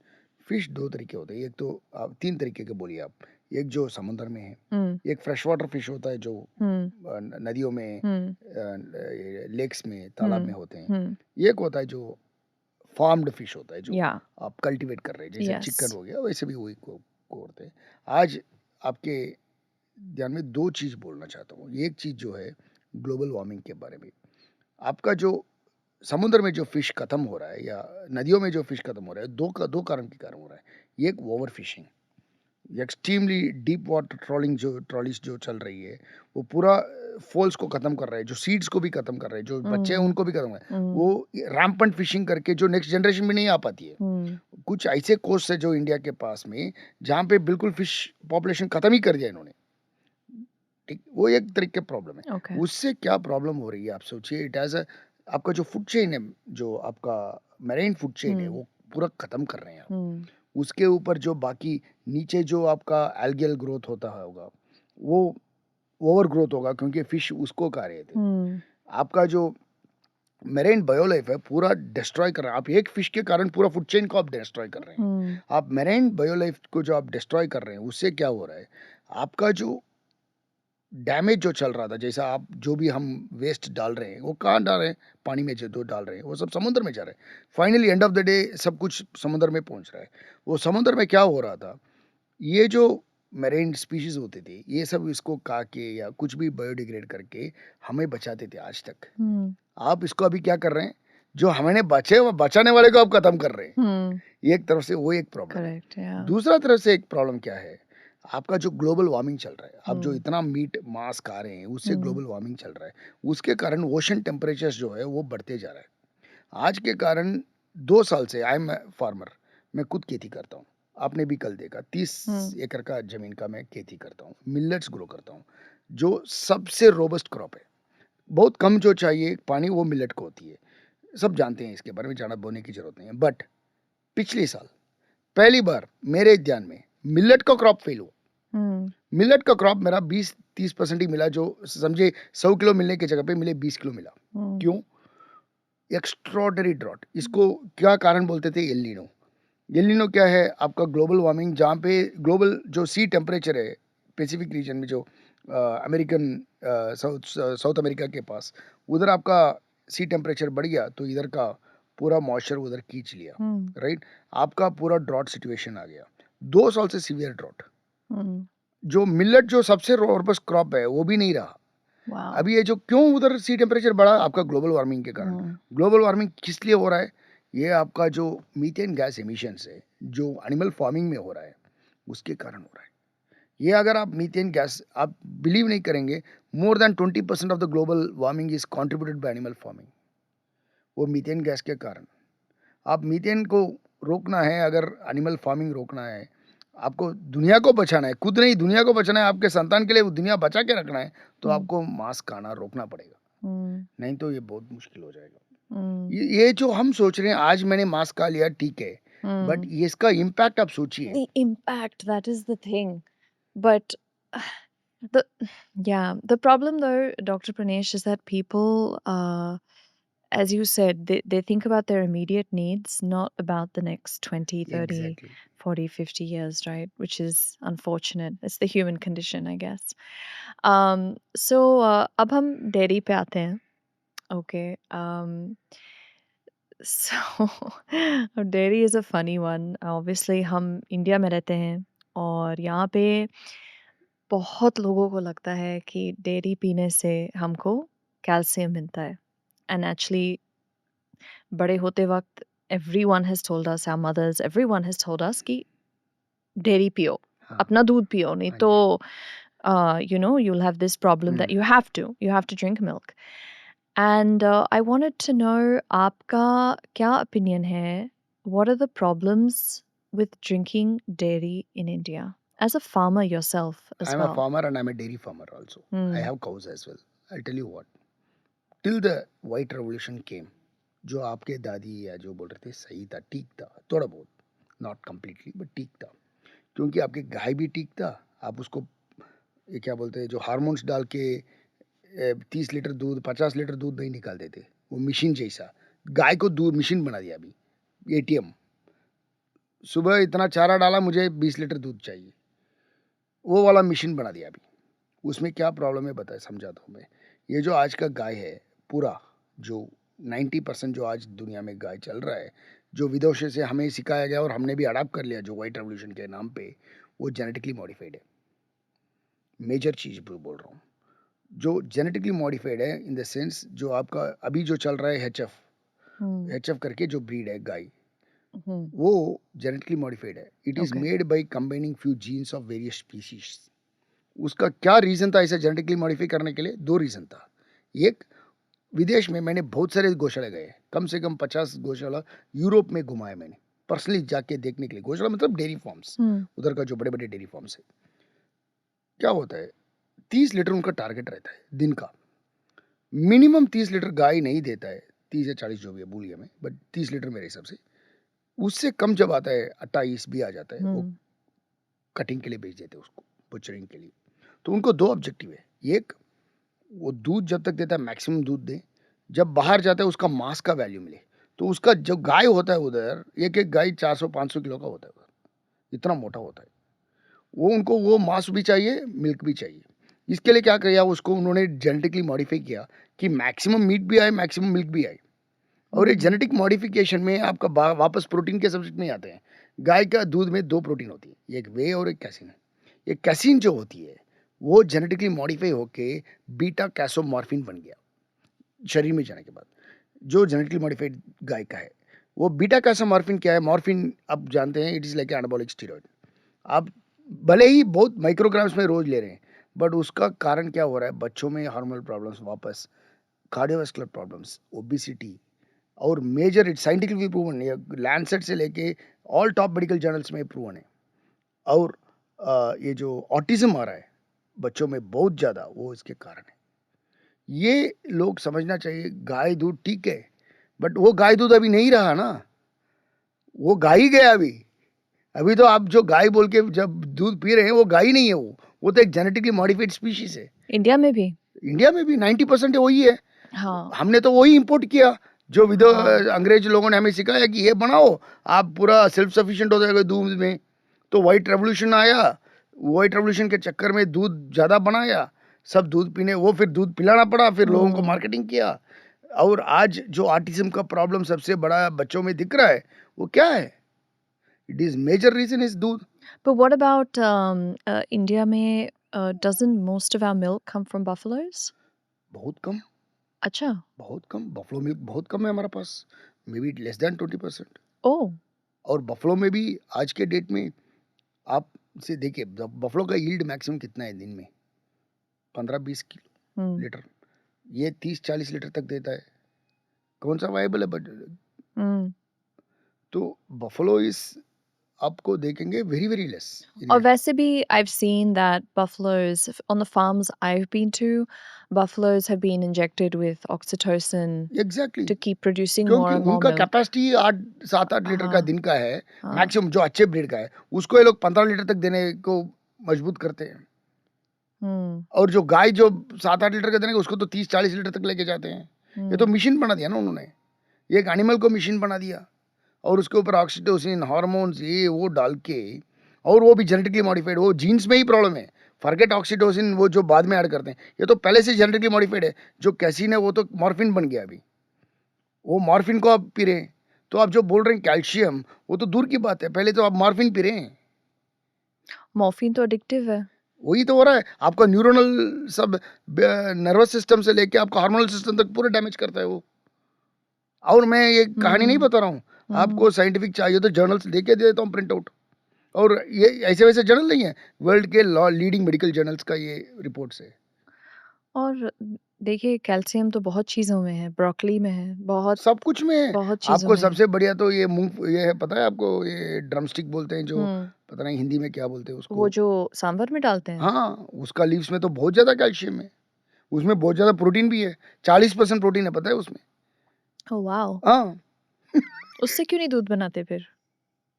Fish दो तरीके होते हैं, एक तो आप तीन तरीके के बोलिए आप। एक जो समुद्र में है, एक फ्रेश वाटर फिश होता है जो नदियों में, लेक्स में, तालाब में होते हैं। एक होता है जो फार्म्ड फिश होता है, जो Yeah. आप कल्टीवेट कर रहे हैं, जैसे Yes. चिकन हो गया, वैसे भी वही को होते हैं। आज आपके ध्यान में दो चीज बोलना चाहता हूँ। एक चीज जो है ग्लोबल वार्मिंग के बारे में। आपका जो समुद्र में जो फिश खत्म हो रहा है या नदियों में जो फिश खत्म हो रहा है, दो कारण के कारण हो रहा है। एक over fishing, extremely deep water trawling, जो ट्रॉलीज जो चल रही है, वो पूरा फॉल्स को खत्म कर रहा है, जो सीड्स को भी खत्म कर रहा है, जो बच्चे हैं उनको भी खत्म कर रहा है। वो रैम्पेंट फिशिंग करके जो नेक्स्ट जनरेशन में नहीं आ पाती है। कुछ ऐसे कोस्ट है जो इंडिया के पास में, जहाँ पे बिल्कुल फिश पॉपुलेशन खत्म ही कर दिया इन्होंने। ठीक, वो एक तरीके का प्रॉब्लम है। Okay. उससे क्या प्रॉब्लम हो रही है आप सोचिए। इट एज आपका जो फूड चेन है, जो आपका मैरीन फूड चेन है, वो पूरा खत्म कर रहे हैं आप। उसके ऊपर जो बाकी नीचे जो आपका एल्गियल ग्रोथ होता होगा, वो ओवर ग्रोथ होगा क्योंकि फिश उसको खा रहे थे। आपका जो मेरेन बायोलाइफ है पूरा डिस्ट्रॉय कर रहे हैं आप। एक फिश के कारण पूरा फूड चेन को आप डिस्ट्रॉय कर रहे हैं। आप मेरेन बायोलाइफ को जो आप डिस्ट्रॉय कर रहे हैं उससे क्या हो रहा है, आपका जो डैमेज जो चल रहा था, जैसा आप जो भी हम वेस्ट डाल रहे हैं वो कहाँ डाल रहे हैं, पानी में जो डाल रहे हैं वो सब समुद्र में जा रहे हैं। Finally end of the day सब कुछ समुद्र में पहुंच रहा है। वो समुद्र में क्या हो रहा था, ये जो मेरेन स्पीशीज होते थे ये सब इसको खा के या कुछ भी बायोडिग्रेड करके हमें बचाते थे आज तक। आप इसको अभी क्या कर रहे हैं, जो हमने बचाने वाले को आप खत्म कर रहे हैं। एक तरफ से वो एक प्रॉब्लम है। दूसरा तरफ से एक प्रॉब्लम क्या है, आपका जो ग्लोबल वार्मिंग चल रहा है, आप जो इतना मीट मांस खा रहे हैं उससे ग्लोबल वार्मिंग चल रहा है, उसके कारण ओशन टेम्परेचर जो है वो बढ़ते जा रहा है। आज के कारण 2 साल से आई एम फार्मर, मैं खुद खेती करता हूँ। आपने भी कल देखा 30 एकड़ का जमीन का मैं खेती करता हूँ, मिलेट्स ग्रो करता हूँ जो सबसे रोबस्ट क्रॉप है। बहुत कम जो चाहिए पानी वो मिलेट को होती है, सब जानते हैं, इसके बारे में जाना बोने की जरूरत नहीं है। बट पिछले साल पहली बार मेरे ध्यान में मिलेट का क्रॉप फेल हुआ। मिलेट का क्रॉप मेरा 20-30% ही मिला, जो समझे 100 किलो मिलने की जगह पे मिले 20 किलो मिला। क्यों? एक्स्ट्रॉर्डनरी ड्रॉट, इसको क्या कारण बोलते थे, एल नीनो। एल नीनो क्या है, आपका ग्लोबल वार्मिंग, जहाँ पे ग्लोबल जो सी टेम्परेचर है पैसिफिक रीजन में, जो अमेरिकन साउथ अमेरिका के पास, उधर आपका सी टेम्परेचर बढ़ गया तो इधर का पूरा मॉइस्चर उधर खींच लिया। राइट, आपका पूरा ड्रॉट सिचुएशन आ गया। 2 साल से सीवियर ड्रॉट। जो मिलेट जो सबसे रोबस्ट क्रॉप है वो भी नहीं रहा। अभी ये जो क्यों उधर सी टेम्परेचर बढ़ा, आपका ग्लोबल वार्मिंग के कारण। ग्लोबल वार्मिंग किस लिए हो रहा है, ये आपका जो मीथेन गैस एमिशंस है जो एनिमल फार्मिंग में हो रहा है उसके कारण हो रहा है। ये अगर आप मीथेन गैस, आप बिलीव नहीं करेंगे, more than 20% of the global warming is contributed bye animal farming. वो मीथेन गैस के कारण। आप मीथेन को रोकना है, अगर एनिमल फार्मिंग रोकना है, आपको दुनिया को बचाना है, खुद नहीं दुनिया को बचाना है, आपके संतान के लिए दुनिया बचा के रखना है, तो आपको मांस खाना रोकना पड़ेगा। नहीं तो ये बहुत मुश्किल हो जाएगा। ये जो हम सोच रहे हैं आज मैंने मांस खा लिया ठीक है, बट ये इसका इम्पैक्ट आप सोचिए। The impact, that is the thing. But the yeah, the problem though, Dr. Pranesh, is that people, as you said, they think about their immediate needs, not about the next 20, 30, Exactly. 40, 50 years, right? Which is unfortunate. It's the human condition, I guess. So अब हम dairy पे आते हैं. Okay. So dairy is a funny one. Obviously हम India में रहते हैं और यहाँ पे बहुत लोगों को लगता है कि डेयरी पीने से हमको कैल्शियम मिलता है। एंड एक्चुअली बड़े होते वक्त everyone has told us, our mothers, everyone has told us कि डेयरी पियो, हाँ, अपना दूध पियो, नहीं हाँ तो जी। you'll have this problem that you have to drink milk. And I wanted to know आपका क्या opinion है? What are the problems with drinking dairy in India? As a farmer yourself as I'm a well. farmer and I'm a dairy farmer also. I have cows as well. I'll tell you what. Till the white revolution came, जो आपके दादी या जो बोल रहे थे सही था, ठीक था, थोड़ा बहुत, नॉट कम्प्लीटली बट ठीक था। क्योंकि आपके गाय भी ठीक था, आप उसको ये क्या बोलते हैं, जो हार्मोन्स डाल के 30 लीटर दूध 50 लीटर दूध नहीं निकाल देते, वो मशीन जैसा गाय को दूध मशीन बना दिया। अभी एटीएम, सुबह इतना चारा डाला मुझे 20 लीटर दूध चाहिए, वो वाला मशीन बना दिया अभी। उसमें क्या प्रॉब्लम है बताए, समझाता हूँ मैं। ये जो आज का गाय है पूरा, जो 90% जो आज दुनिया में गाय चल रहा है, जो विदेशों से हमें सिखाया गया और हमने भी अडाप्ट कर लिया जो वाइट रेवोल्यूशन के नाम पे, वो जेनेटिकली मॉडिफाइड है। मेजर चीज़ बोल रहा हूँ, जो जेनेटिकली मॉडिफाइड है इन द सेंस, जो आपका अभी जो चल रहा है एच एफ करके जो ब्रीड है गाय, वो जेनेटिकली मॉडिफाइड है। It is made by combining few jeans of various species. उसका क्या रीज़न था इसे जेनेटिकली मॉडिफाई करने के लिए? 2 रीज़न था। एक, विदेश में मैंने बहुत सारे गौशाला गए, कम से कम 50 गौशाला यूरोप में घुमाए मैंने, पर्सनली जाके देखने के लिए। गौशाला मतलब डेयरी फार्म्स, उधर का जो बड़े बड़े डेयरी फार्म्स है। क्या होता है, 30 लीटर उनका टारगेट रहता है दिन का, मिनिमम 30 लीटर गाय नहीं देता है, 30 या 40 जो भी है भूल गया मैं, बट 30 लीटर मेरे हिसाब से। उससे कम जब आता है 28 भी आ जाता है, वो कटिंग के लिए भेज देते हैं उसको, बुचरिंग के लिए। तो उनको 2 ऑब्जेक्टिव है। एक, वो दूध जब तक देता है मैक्सिमम दूध दे, जब बाहर जाता है उसका मांस का वैल्यू मिले। तो उसका जो गाय होता है उधर, एक-एक गाय 400-500 किलो का होता है उधर, इतना मोटा होता है। वो उनको वो मांस भी चाहिए, मिल्क भी चाहिए। इसके लिए क्या किया, उसको उन्होंने जेनेटिकली मॉडिफाई किया कि मैक्सिमम मीट भी आए, मैक्सिमम मिल्क भी आए। और ये जेनेटिक मॉडिफिकेशन में आपका वापस प्रोटीन के सब्जेक्ट में आते हैं। गाय का दूध में 2 प्रोटीन होती है, एक वे और एक कैसीन है। ये कैसीन जो होती है वो जेनेटिकली मॉडिफाई होके बीटा कैसोमॉर्फिन बन गया शरीर में जाने के बाद। जो जेनेटिकली मॉडिफाइड गाय का है वो बीटा कैसोमॉर्फिन क्या है, मॉर्फिन आप जानते हैं, it is like anabolic steroid. आप भले ही बहुत माइक्रोग्राम्स में रोज ले रहे हैं, बट उसका कारण क्या हो रहा है, बच्चों में हार्मोनल प्रॉब्लम्स, वापस कार्डियोवास्कुलर प्रॉब्लम्स, ओबेसिटी, और मेजर इट साइंटिफिकली प्रूवन है, लैंसेट से लेके ऑल टॉप मेडिकल जर्नल्स में प्रूवन है। और ये जो ऑटिज्म आ रहा है बच्चों में बहुत ज़्यादा, वो इसके कारण है। ये लोग समझना चाहिए। गाय दूध ठीक है, बट वो गाय दूध अभी नहीं रहा ना, वो गाय ही गया अभी। अभी तो आप जो गाय बोल के जब दूध पी रहे हैं वो गाय नहीं है, वो तो एक जेनेटिकली मॉडिफाइड स्पीशीज है। इंडिया में भी 90% वही है। हाँ हमने तो वही इंपोर्ट किया, जो हाँ अंग्रेज लोगों ने हमें सिखाया कि ये बनाओ, आप पूरा सेल्फ सफिशिएंट हो जाएगा दूध में। तो व्हाइट रेवोल्यूशन आया, व्हाइट रेवोल्यूशन के चक्कर में दूध ज़्यादा बनाया, सब दूध पीने, वो फिर दूध पिलाना पड़ा, फिर लोगों को मार्केटिंग किया। और आज जो ऑटिज्म का प्रॉब्लम सबसे बड़ा बच्चों में दिख रहा है, वो क्या है? It is major reason is दूध। But what about India में doesn't most of our milk come from buffaloes? बहुत कम, अच्छा बहुत कम। बफलो मिल्क बहुत कम है हमारे पास, मे बी लेस देन 20%। ओह और बफलो में भी आज के डेट में आप से देखिए, बफलो का यील्ड मैक्सिमम कितना है दिन में, 15-20 हम्म लीटर। ये 30-40 लीटर तक देता है। कौन सा वायबल है? बट हम्म तो बफलो इज, आपको देखेंगे वेरी वेरी लेस। और वैसे भी I've seen that buffaloes on the farms I've been to, buffaloes have been injected with oxytocin exactly, to keep producing more क्योंकि and more उनका milk. कैपेसिटी 8-7-8 लीटर का हाँ दिन का है हाँ मैक्सिमम, जो अच्छे ब्रीड का है। उसको ये लोग 15 लीटर तक देने को मजबूत करते हैं। हम्म और जो गाय जो 7-8 लीटर का देने का, उसको तो 30-40 लीटर तक लेके जाते हैं। ये तो हम्म मशीन बना दिया ना उन्होंने, ये एक एनिमल को मशीन बना दिया। और उसके ऊपर ऑक्सीटोसिन, हार्मोन्स, ये वो डाल के, और वो भी जेनेटिकली मॉडिफाइड। वो जीन्स में ही प्रॉब्लम है, फॉरगेट ऑक्सीटोसिन, वो जो बाद में ऐड करते हैं। ये तो पहले से जेनेटिकली मॉडिफाइड है। जो कैसीन है वो तो मॉर्फिन बन गया अभी। वो मॉर्फिन को आप पी रहे हैं, तो आप जो बोल रहे हैं कैल्शियम, वो तो दूर की बात है, पहले तो आप मॉर्फिन पी रहे हैं। मॉर्फिन तो एडिक्टिव है। वही तो हो रहा है, आपका न्यूरोनल सब, नर्वस सिस्टम से लेके आपका हार्मोनल सिस्टम तक पूरा डैमेज करता है वो। और मैं ये कहानी नहीं बता रहा हूँ आपको, साइंटिफिक चाहिए तो जर्नल्स लेके दे देता हूँ प्रिंट आउट। और ये ऐसे वैसे जर्नल नहीं है, वर्ल्ड के लीडिंग मेडिकल जर्नल्स का ये रिपोर्ट्स है। और देखिए कैल्शियम तो बहुत चीज़ों में है, ब्रोकली में है, बहुत सब कुछ में है। बहुत चीज़ों आपको में है। सबसे बढ़िया तो ये मूंग, ये है, पता है आपको, ये ड्रमस्टिक बोलते हैं, जो हुँ, पता नहीं हिंदी में क्या बोलते हैं वो उसको। जो सांभर में डालते हैं? हाँ, उसका लीव्स में तो बहुत ज़्यादा कैल्शियम है, उसमें बहुत ज़्यादा प्रोटीन भी है, 40% प्रोटीन है, पता है उसमें। Oh wow! हाँ। उससे क्यों नहीं दूध बनाते फिर?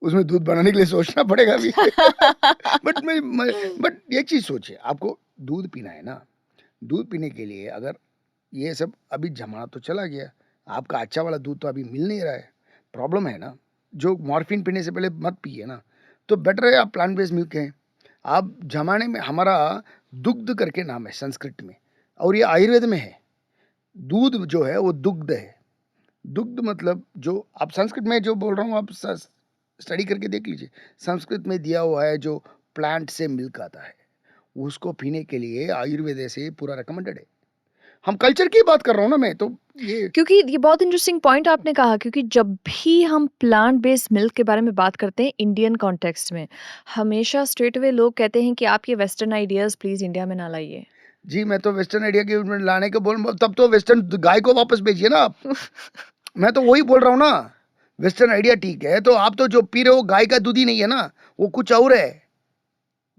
उसमें दूध बनाने के लिए सोचना पड़ेगा अभी। बट ये चीज़ सोचिए, आपको दूध पीना है ना, दूध पीने के लिए अगर ये सब, अभी जमाना तो चला गया, आपका अच्छा वाला दूध तो अभी मिल नहीं रहा है। प्रॉब्लम है ना, जो मॉर्फिन पीने से पहले मत पिए ना, तो बेटर है आप प्लांट बेस्ड मिल्क है। आप जमाने में, हमारा दुग्ध करके नाम है संस्कृत में, और ये आयुर्वेद में है। दूध जो है वो दुग्ध है। दुग्ध मतलब, जो आप संस्कृत में जो बोल रहा हूँ, आप स्टडी करके देख लीजिए, संस्कृत में दिया हुआ है, जो प्लांट से मिल्क आता है उसको पीने के लिए आयुर्वेद से पूरा रिकमेंडेड है। हम कल्चर की बात कर रहा हूँ ना मैं तो, ये क्योंकि ये बहुत इंटरेस्टिंग पॉइंट आपने कहा, क्योंकि जब भी हम प्लांट बेस्ड मिल्क के बारे में बात करते हैं इंडियन कॉन्टेक्स्ट में, हमेशा स्ट्रेट अवे लोग कहते हैं कि आप ये वेस्टर्न आइडियाज़ प्लीज़ इंडिया में ना लाइए। जी, मैं तो वेस्टर्न आइडिया के लाने को बोल, तब तो वेस्टर्न गाय को वापस भेजिए ना आप। मैं तो वही बोल रहा हूँ ना, वेस्टर्न आइडिया ठीक है, तो आप तो जो पी रहे हो गाय का दूध ही नहीं है ना, वो कुछ और है,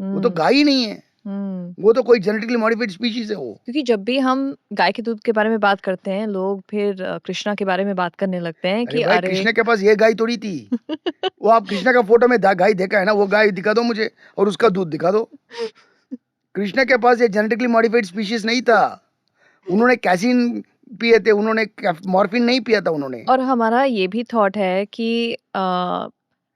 वो तो हुँ, गाय ही नहीं है, हुँ। वो तो कोई जेनेटिकली मॉडिफाइड स्पीशीज है वो। क्योंकि जब भी हम गाय के दूध के बारे में बात करते हैं, लोग फिर कृष्णा के बारे में बात करने लगते हैं अरे कि भाई, अरे कृष्ण के पास ये गाय थोड़ी थी। वो आप कृष्णा का फोटो में गाय देखा है ना, वो गाय दिखा दो मुझे, और उसका दूध दिखा दो। कृष्णा के पास ये जेनेटिकली मॉडिफाइड स्पीशीज नहीं था, उन्होंने कैसीन पिए थे, उन्होंने मॉर्फिन नहीं पिया था उन्होंने। और हमारा ये भी थॉट है कि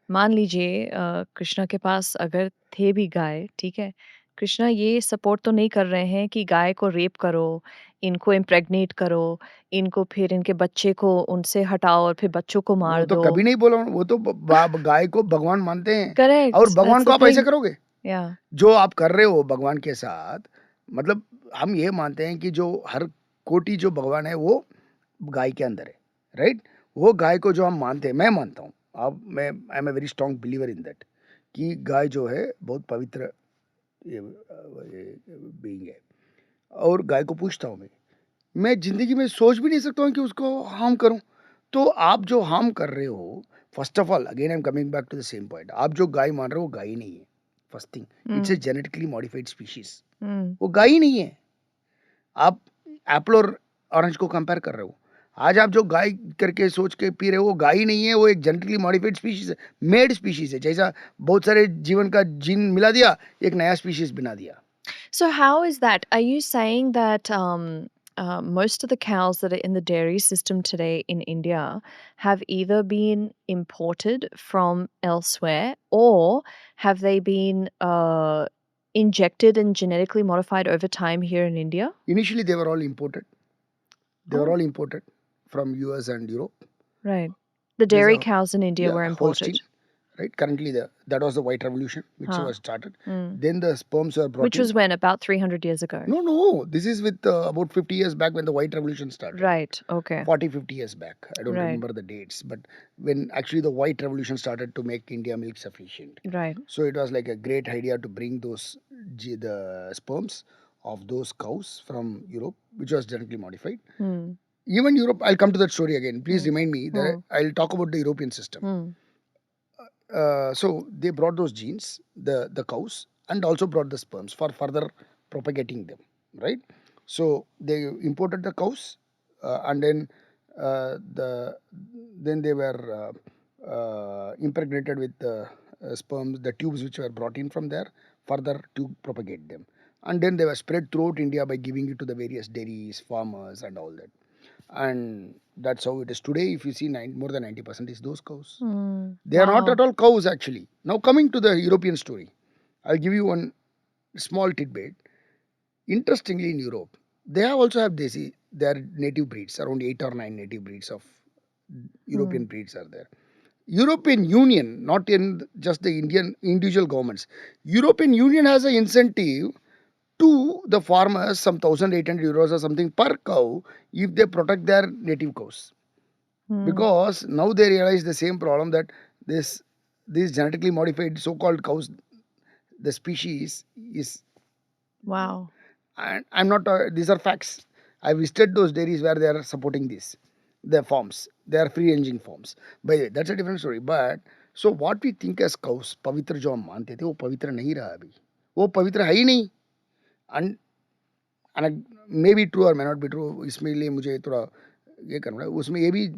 मान लीजिए कृष्णा के पास अगर थे भी गाय, ठीक है? कृष्णा ये सपोर्ट तो नहीं कर रहे हैं कि गाय को रेप करो, इनको इम्प्रेग्नेट करो, इनको फिर इनके बच्चे को उनसे हटाओ और फिर बच्चों को वो मार तो दो। कभी नहीं बोला, वो तो गाय को भगवान मानते हैं, और करेक्ट, भगवान दैट्स को द आप ऐसे थिंग। करोगे? या जो आप कर रहे हो भगवान के साथ, मतलब हम ये मानते हैं कि जो हर कोटि जो भगवान है वो गाय के अंदर है, राइट? वो गाय को जो हम मानते हैं, मैं मानता हूँ, अब मैं I am a very strong believer in that, कि गाय जो है बहुत पवित्र बीइंग है, और गाय को पूछता हूँ मैं जिंदगी में सोच भी नहीं सकता हूँ कि उसको हार्म करूँ। तो आप जो हार्म कर रहे हो, first of all again I am coming back to the same point, आप जो गाय मान रहे हो वो गाय ही नहीं है। First thing, it's a um, genetically modified species, um. वो गाय ही नहीं है। आप एप्पल और ऑरेंज को कंपेयर कर रहे हो, आज आप जो गाय करके सोच के पी रहे हो वो गाय ही नहीं है, वो एक जेनेटिकली मॉडिफाइड स्पीशीज है, मेड स्पीशीज है। जैसा बहुत सारे जीवन का जीन मिला दिया, एक नया स्पीशीज बना दिया। So how is that? Are you saying that most of the cows that are in the dairy system today in India have either been imported from elsewhere or have they been injected and genetically modified over time here in India? Initially they were all imported, Oh, from US and Europe. right. The There's dairy a, cows in India yeah, were Holstein, imported. right? Currently that was the white revolution which Huh. was started. Mm. Then the sperms were brought Which in. was when? About 300 years ago. No, this is with about 50 years back when the white revolution started. Right. Okay. 40-50 years back, I don't Right. remember the dates, but when actually the white revolution started to make India milk sufficient, Right. so it was like a great idea to bring the sperms of those cows from Europe, which was genetically modified. Hmm. Even Europe, I'll come to that story again, please Hmm. remind me that Hmm. I'll talk about the European system. Hmm. So they brought those genes, the cows, and also brought the sperms for further propagating them, right? So they imported the cows, and then they were impregnated with the sperms, the tubes which were brought in from there, further to propagate them, and then they were spread throughout India by giving it to the various dairies, farmers, and all that. And that's how it is today. If you see, more than 90% is those cows. Hmm. They are not at Wow. all cows actually. Now coming to the European story, I'll give you one small tidbit. Interestingly, in Europe, they also have desi. Their native breeds, around 8 or 9 native breeds of Hmm. European breeds are there. European Union, not in just the Indian individual governments. European Union has an incentive to the farmers, some 1,800 euros or something per cow, if they protect their native cows, Hmm. because now they realize the same problem that this these genetically modified so-called cows, the species is, Wow. and I'm not these are facts. I visited those dairies where they are supporting this, their farms, they are free ranging farms. By the way, that's a different story. But so what we think as cows पवित्र जो हम मानते थे वो पवित्र नहीं रहा अभी, वो पवित्र है ही नहीं. एंड मे बी ट्रू और मे नॉट बी ट्रू, इसमें लिए मुझे थोड़ा ये करना है. उसमें ये भी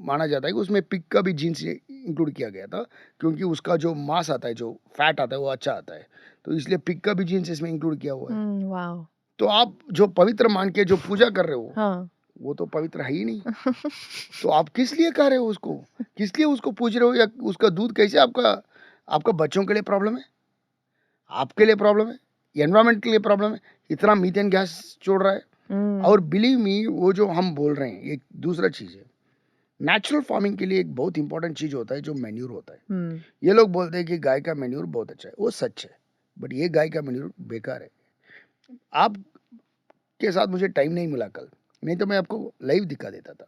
माना जाता है कि उसमें पिग का भी जीन्स इंक्लूड किया गया था, क्योंकि उसका जो मांस आता है, जो फैट आता है, वो अच्छा आता है, तो इसलिए पिग का भी जीन्स इसमें इंक्लूड किया हुआ है. Wow. तो आप जो पवित्र मान के जो पूजा कर रहे हो, Huh. वो तो पवित्र है ही नहीं. तो आप किस लिए खा रहे हो उसको, किस लिए उसको पूज रहे हो, या उसका दूध कैसे आपका आपका बच्चों के लिए प्रॉब्लम है, आपके लिए प्रॉब्लम है, एनवायरमेंट के लिए प्रॉब्लम है, इतना मीथेन गैस छोड़ रहा है. और Mm. बिलीव मी, वो जो हम बोल रहे हैं एक दूसरा चीज़ है. नेचुरल फार्मिंग के लिए एक बहुत इंपॉर्टेंट चीज़ होता है जो मैन्यूर होता है. Hmm. ये लोग बोलते हैं कि गाय का मैन्यूर बहुत अच्छा है, वो सच है, बट ये गाय का मैन्यूर बेकार है. आपके साथ मुझे टाइम नहीं मिला कल, नहीं तो मैं आपको लाइव दिखा देता था.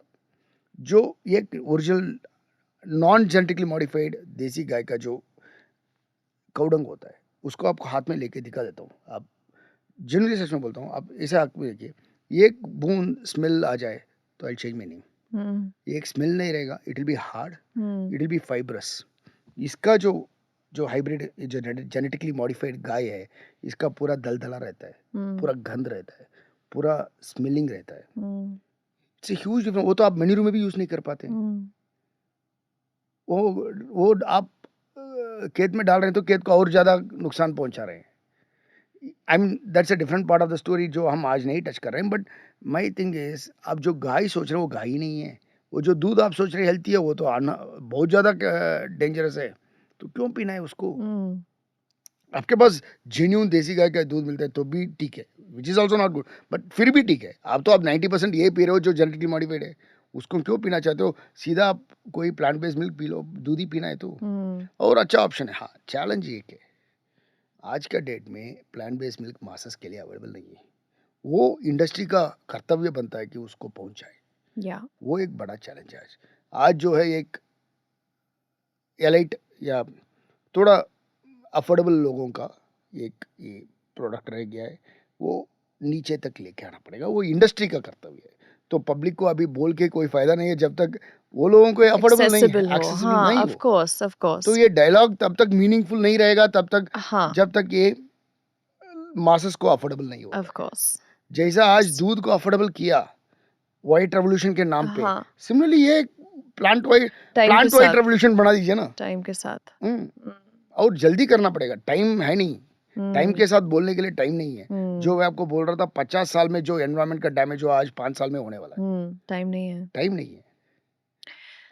जो ये ओरिजिनल नॉन जेनेटिकली मॉडिफाइड देसी गाय का जो कौडंग होता है, उसको आपको हाथ में लेके दिखा देता हूँ. आप जनरली सच में बोलता हूँ, आप ऐसे हाथ में देखिए, एक बूंद स्मेल आ जाए तो आई चेंज मीनिंग. Mm. ये एक स्मेल नहीं रहेगा, it will be hard, Mm. It will be fibrous. इसका जो जो हाइब्रिड जो जेनेटिकली मॉडिफाइड गाय है, इसका पूरा दलदला रहता है, Mm. पूरा गंध रहता है, पूरा स्मेलिंग रहता है. Mm. It's huge difference. वो तो आप मेन्यू में भी यूज नहीं कर पाते. Mm. वो आप खेत में डाल रहे हैं तो खेत को और ज्यादा नुकसान पहुंचा रहे हैं. I mean that's a different part of the story जो हम आज नहीं टच कर रहे हैं. बट माई थिंग इज, आप जो गाय सोच रहे हो वो गाय ही नहीं है. वो जो दूध आप सोच रहे हेल्थी है वो तो आना बहुत ज़्यादा डेंजरस है. तो क्यों पीना है उसको? आपके पास जेन्यून देसी गाय का दूध मिलता है तो भी ठीक है, which is also not good, but फिर भी ठीक है. आप तो आप 90% ये पी रहे हो जो जेनेटिकली मॉडिफाइड है. उसको क्यों पीना चाहते हो? सीधा आप कोई plant based milk P low, दूध ही पीना है तो. और अच्छा ऑप्शन है. हाँ, चैलेंज ये है, आज का डेट में प्लांट बेस्ड मिल्क मासेस के लिए अवेलेबल नहीं है. वो इंडस्ट्री का कर्तव्य बनता है कि उसको पहुंचाए. वो एक बड़ा चैलेंज है आज. आज जो है एक एलाइट या थोड़ा अफोर्डेबल लोगों का एक ये प्रोडक्ट रह गया है. वो नीचे तक लेके आना पड़ेगा. वो इंडस्ट्री का कर्तव्य है. तो पब्लिक को अभी बोल के कोई फायदा नहीं है जब तक वो लोगों को अफोर्डेबल नहीं है, एक्सेसिबल हो. एक्सेसिबल हाँ, नहीं ऑफ हो. कोर्स, ऑफ तो कोर्स. ये डायलॉग तब तक मीनिंगफुल नहीं रहेगा तब तक हाँ, जब तक ये मासेस को अफोर्डेबल नहीं ऑफ होगा. कोर्स. जैसा आज दूध को अफोर्डेबल किया व्हाइट रेवोल्यूशन के नाम पे, हाँ, सिमिलरली ये टाइम के प्लांट वाइट साथ, रेवोल्यूशन बना दीजिए ना. टाइम के साथ. और जल्दी करना पड़ेगा. टाइम है नहीं. टाइम के साथ बोलने के लिए टाइम नहीं है. जो मैं आपको बोल रहा था 50 साल में जो एनवायरनमेंट का डैमेज हुआ आज 5 साल में होने वाला है. टाइम नहीं है. टाइम नहीं है.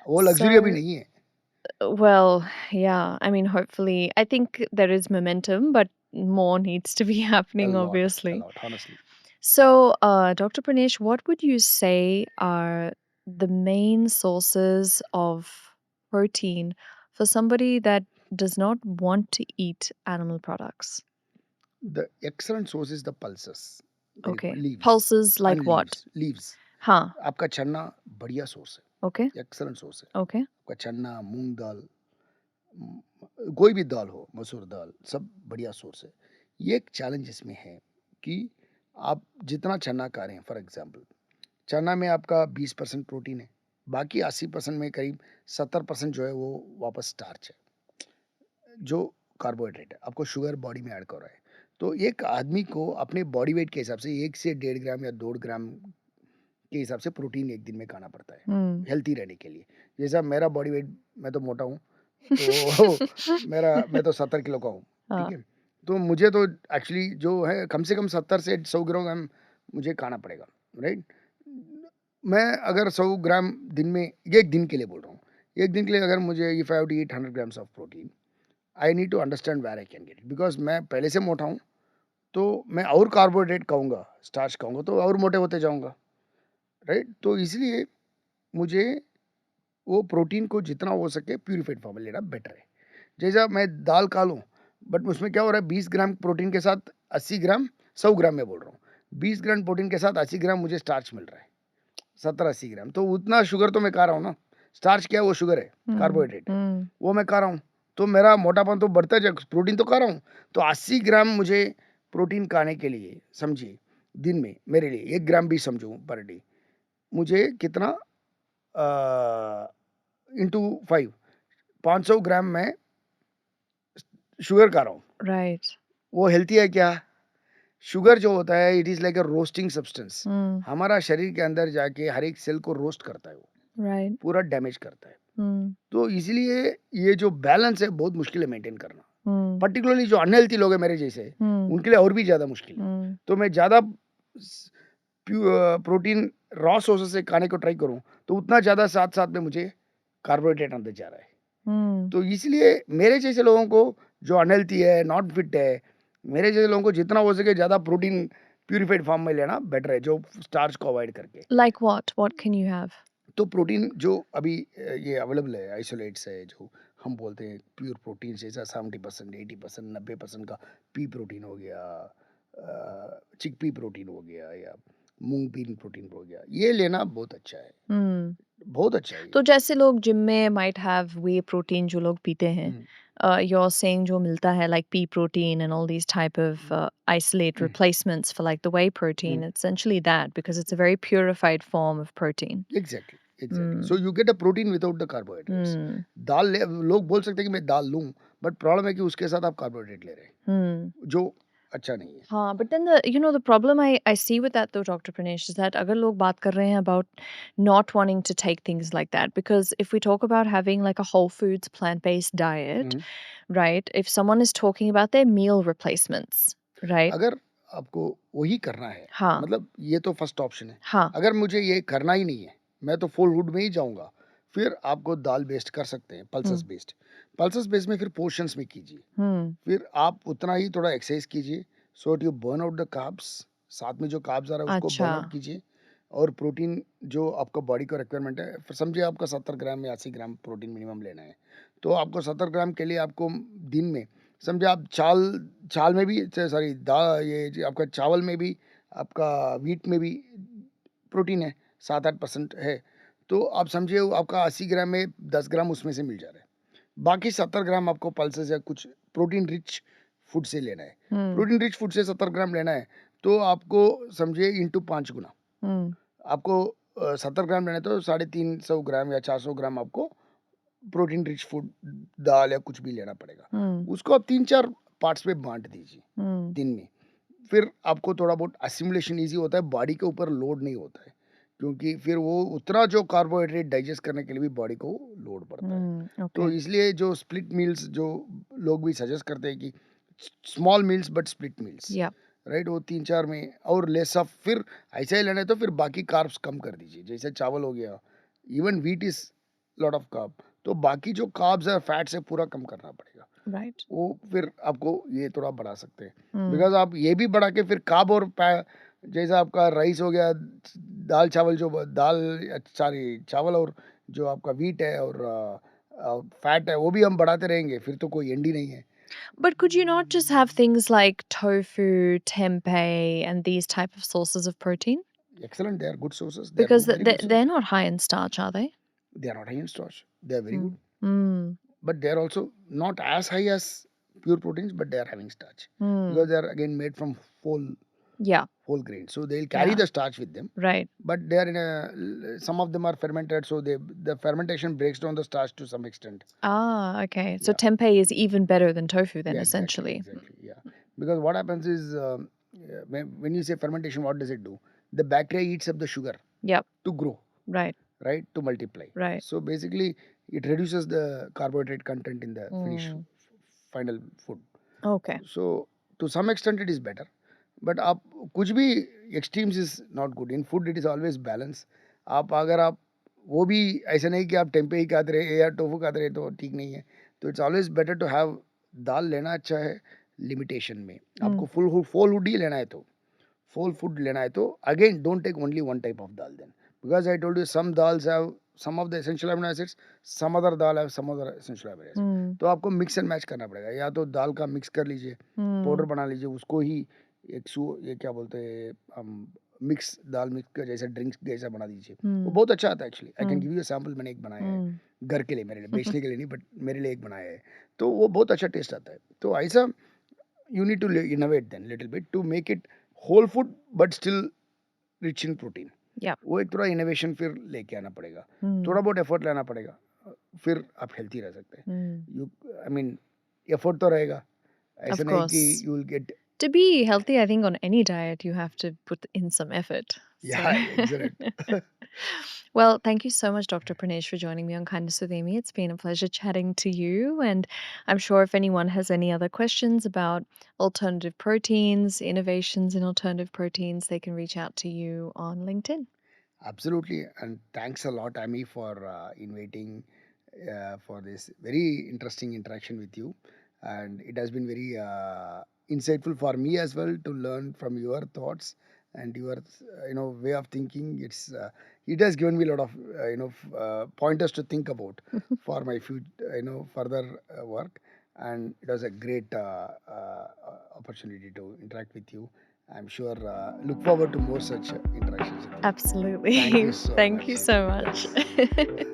वो लग्जरी अभी So, नहीं है. well, yeah, I mean, hopefully, I think there is momentum, but more needs to be happening, A obviously. lot, honestly. So, Dr. Pranesh, what would you say are the main sources of protein for somebody that does not want to eat animal products? The excellent source is the pulses. Very Okay. good. Leaves. Pulses like And what? leaves. Huh. आपका चना बढ़िया source है. Okay. Excellent source है. Okay. आपका चना, मूंग दाल, कोई भी दाल हो, मसूर दाल, सब बढ़िया सोर्स है. ये एक चैलेंज इसमें है कि आप जितना चना खा रहे हैं, फॉर एग्जांपल चना में आपका 20% प्रोटीन है, बाकी 80% में करीब 70% जो है वो वापस स्टार्च है, जो कार्बोहाइड्रेट है. आपको शुगर बॉडी में ऐड कर रहा है. तो एक आदमी को अपने बॉडी वेट के हिसाब से 1 से 1.5 ग्राम या 2 ग्राम के हिसाब से प्रोटीन एक दिन में खाना पड़ता है हेल्थी रहने के लिए. जैसा मेरा बॉडी वेट, मैं तो मोटा हूँ, तो मैं तो 70 किलो का हूँ. ठीक है. तो मुझे तो एक्चुअली जो है कम से कम 70 से 100 ग्राम मुझे खाना पड़ेगा. राइट. मैं अगर 100 ग्राम दिन में, एक दिन के लिए बोल रहा हूँ, एक दिन के लिए अगर मुझे if I have to eat 100 grams of protein, I need to understand where I can get it. Because मैं पहले से मोटा हूँ, तो मैं और कार्बोहाइड्रेट खाऊंगा, स्टार्च खाऊंगा, तो और मोटे होते जाऊंगा. राइट. तो इसलिए मुझे वो प्रोटीन को जितना हो सके प्यूरिफाइड फॉर्म में लेना बेटर है. जैसा मैं दाल खा लूँ, बट उसमें क्या हो रहा है, 20 ग्राम प्रोटीन के साथ 80 ग्राम, 100 ग्राम में बोल रहा हूँ, 20 ग्राम प्रोटीन के साथ 80 ग्राम मुझे स्टार्च मिल रहा है, 70-80 ग्राम. तो उतना शुगर तो मैं खा रहा हूँ ना. स्टार्च क्या है? वो शुगर है, कार्बोहाइड्रेट है, वो मैं खा रहा हूँ. तो मेरा मोटापन तो बढ़ता जाए, प्रोटीन तो खा रहा हूँ. तो 80 ग्राम मुझे प्रोटीन खाने के लिए, समझिए दिन में मेरे लिए 1 ग्राम भी समझूँ पर डे, मुझे कितना इंटू 5, 500 ग्राम में शुगर खा रहा हूँ. Right. वो हेल्थी है क्या? शुगर जो होता है, it is like a roasting substance. हमारा शरीर के अंदर जाके हर एक सेल को रोस्ट करता है, वो Right. पूरा डैमेज करता है. तो इसलिए ये जो बैलेंस है बहुत मुश्किल है मेंटेन करना. पर्टिकुलरली जो अनहेल्थी लोग हैं मेरे जैसे, उनके लिए और भी ज़्यादा मुश्किल है. तो मैं ज़्यादा प्रोटीन रॉ सोर्सेस से खाने को ट्राई करूँ, तो उतना ज़्यादा साथ साथ में मुझे कार्बोहाइड्रेट अंदर जा रहा है. तो इसलिए मेरे जैसे लोगों को जो अनहेल्थी है, नॉट फिट है, मेरे जैसे लोगों को जितना हो सके ज़्यादा प्रोटीन प्यूरिफाइड फॉर्म में लेना बेटर है, जो स्टार्च को अवॉइड करके. Like what? What can you have? तो प्रोटीन जो अभी ये अवेलेबल है, आइसोलेट्स है, जो हम बोलते हैं प्योर प्रोटीन, जैसा 70%, 80%, 90% का पी प्रोटीन हो गया, चिकपी प्रोटीन हो गया, या मूंग बीन प्रोटीन हो गया, ये लेना बहुत अच्छा है. बहुत अच्छा है. तो जैसे लोग जिम में might have whey protein जो लोग पीते हैं, you're saying जो मिलता है like pea protein and all these type of isolate replacements for like the whey protein, essentially that, because it's a very purified form of protein. Exactly. So you get a protein without the carbohydrates. दाल लोग बोल सकते हैं कि मैं दाल लूं, but problem है कि उसके साथ आप कार्बोहाइड्रेट ले रहे हैं, जो अच्छा नहीं है. हाँ, but then the problem I see with that though, Dr. Pranesh, is that अगर लोग बात कर रहे हैं about not wanting to take things like that, because if we talk about having like a whole foods plant-based diet, right? If someone is talking about their meal replacements, right. अगर आपको वही करना है, हाँ, मतलब ये तो फर्स्ट ऑप्शन है। हाँ। अगर मुझे ये करना ही नहीं है, मैं तो फुल वुड में ही जाऊँगा, फिर आपको दाल बेस्ड कर सकते हैं, पल्सेस हुँ, बेस्ड। पल्सेस बेस्ड में फिर पोर्शंस में कीजिए। हुँ। फिर आप उतना ही थोड़ा एक्सरसाइज कीजिए, so that you burn out the carbs. साथ में जो कार्ब्स आ रहा है उसको अच्छा। बर्न आउट कीजिए, और प्रोटीन जो आपका बॉडी को रिक्वायरमेंट है, फिर समझिए आपका 70 ग्राम या 80 ग्राम प्रोटीन मिनिमम लेना है, तो आपको 70 ग्राम के लिए आपको दिन में, समझे आप चाल चाल में भी, सॉरी ये जो आपका चावल में भी, आपका वीट में भी प्रोटीन है, 7-8% है, तो आप समझिए वो आपका 80 ग्राम में 10 ग्राम उसमें से मिल जा रहा है। बाकी 70 ग्राम आपको पल्सेस या कुछ प्रोटीन रिच फूड से लेना है। हुँ, प्रोटीन रिच फूड से 70 ग्राम लेना है, तो आपको समझिए इंटू 5 गुना हुँ, आपको 70 ग्राम लेना है, तो 350 ग्राम या 400 ग्राम आपको प्रोटीन रिच फूड, दाल या कुछ भी लेना पड़ेगा। हुँ, उसको आप 3-4 पार्ट्स में बाँट दीजिए हुँ, दिन में। फिर आपको थोड़ा बहुत असिमिलेशन ईज़ी होता है, बॉडी के ऊपर लोड नहीं होता है। क्योंकि फिर वो उतना जो कार्बोहाइड्रेट डाइजेस्ट करने के लिए भी बॉडी को लोड पड़ता है। तो ओके। इसलिए जो स्प्लिट मील्स जो लोग भी सजेस्ट करते हैं कि small meals but split meals, या राइट? वो 3-4 में और लेस ऑफ, फिर ऐसा ही लेना है तो फिर बाकी कार्ब्स कम कर दीजिए। जैसे चावल हो गया, even wheat is lot of carb, तो बाकी जो कार्ब्स है फैट्स है पूरा कम करना पड़ेगा। राइट। वो फिर आपको ये थोड़ा बढ़ा सकते हैं। हुँ, बिकॉज़ आप ये भी बढ़ा के फिर कार्ब और जैसा आपका राइस हो गया, दाल चावल जो दाल, सॉरी चावल, और जो आपका व्हीट है और फैट है, वो भी हम बढ़ाते रहेंगे, फिर तो कोई एंड ही नहीं है। but could you not just have things like tofu, tempeh, and these type of sources of protein? Excellent, they are good sources. They are Because good, th very good they're sources. not high in starch, are they? They are not high in starch. They are very good, Mm. Mm, but they are also not as high as pure proteins, but they are having starch because mm. they are again made from Yeah, whole grain. So they'll carry yeah, the starch with them, right. but they are in a, some of them are fermented, so the fermentation breaks down the starch to some extent. Ah, okay. So Yeah, tempeh is even better than tofu then, yeah, exactly, essentially. exactly. Yeah, because what happens is, yeah, when you say fermentation, what does it do? The bacteria eats up the sugar Yep, to grow, right, right, to multiply. right. So basically, it reduces the carbohydrate content in the finished Mm, final food. okay. So to some extent, it is better. But आप कुछ भी extremes is not good in food, it is always balance. आप अगर आप वो भी ऐसा नहीं कि आप टेम्पे ही खाते रहे या टोफू खाते रहे तो ठीक नहीं है। तो it's always better to have, दाल लेना अच्छा है लिमिटेशन में। Mm, आपको फुल वुड ही लेना है तो whole food लेना है तो again don't take only one type of dal then, because I told you some dals have some of the essential amino acids, some other dal have some other essential amino acids, mm, तो आपको mix and match करना पड़ेगा। या तो दाल का mix कर लीजिए, powder mm, बना लीजिए, उसको ही ये क्या बोलते हैं हम, मिक्स दाल मिक्स का जैसा ड्रिंक्स जैसा बना दीजिए, वो mm, बहुत अच्छा आता है actually. I can mm, give you sample, मैंने एक बनाया है mm. घर के लिए, मेरे लिए बेचने के लिए नहीं, बट मेरे लिए एक बनाया है, तो वो बहुत अच्छा टेस्ट आता है। तो ऐसा you need to innovate then little bit to make it whole food but still rich in protein. Yeah. वो एक थोड़ा इनोवेशन फिर लेके आना पड़ेगा, Mm, थोड़ा बहुत एफर्ट लेना पड़ेगा, फिर आप हेल्थी रह सकते हैं। mm. You I mean effort तो रहेगा, ऐसा Of नहीं कि course. You will get. To be healthy, I think on any diet, you have to put in some effort. So, या exact. well, thank you so much, Dr. Pranesh, for joining me on Kindness with Amy. It's been a pleasure chatting to you. And I'm sure if anyone has any other questions about alternative proteins, innovations in alternative proteins, they can reach out to you on LinkedIn. Absolutely, and thanks a lot, Amy, for inviting for this very interesting interaction with you. And it has been very insightful for me as well to learn from your thoughts and your way of thinking. It has given me a lot of pointers to think about for my future further work. And it was a great opportunity to interact with you. I'm sure look forward to more such interactions with you. Thank you Absolutely. so Thank much. you so much. Thanks.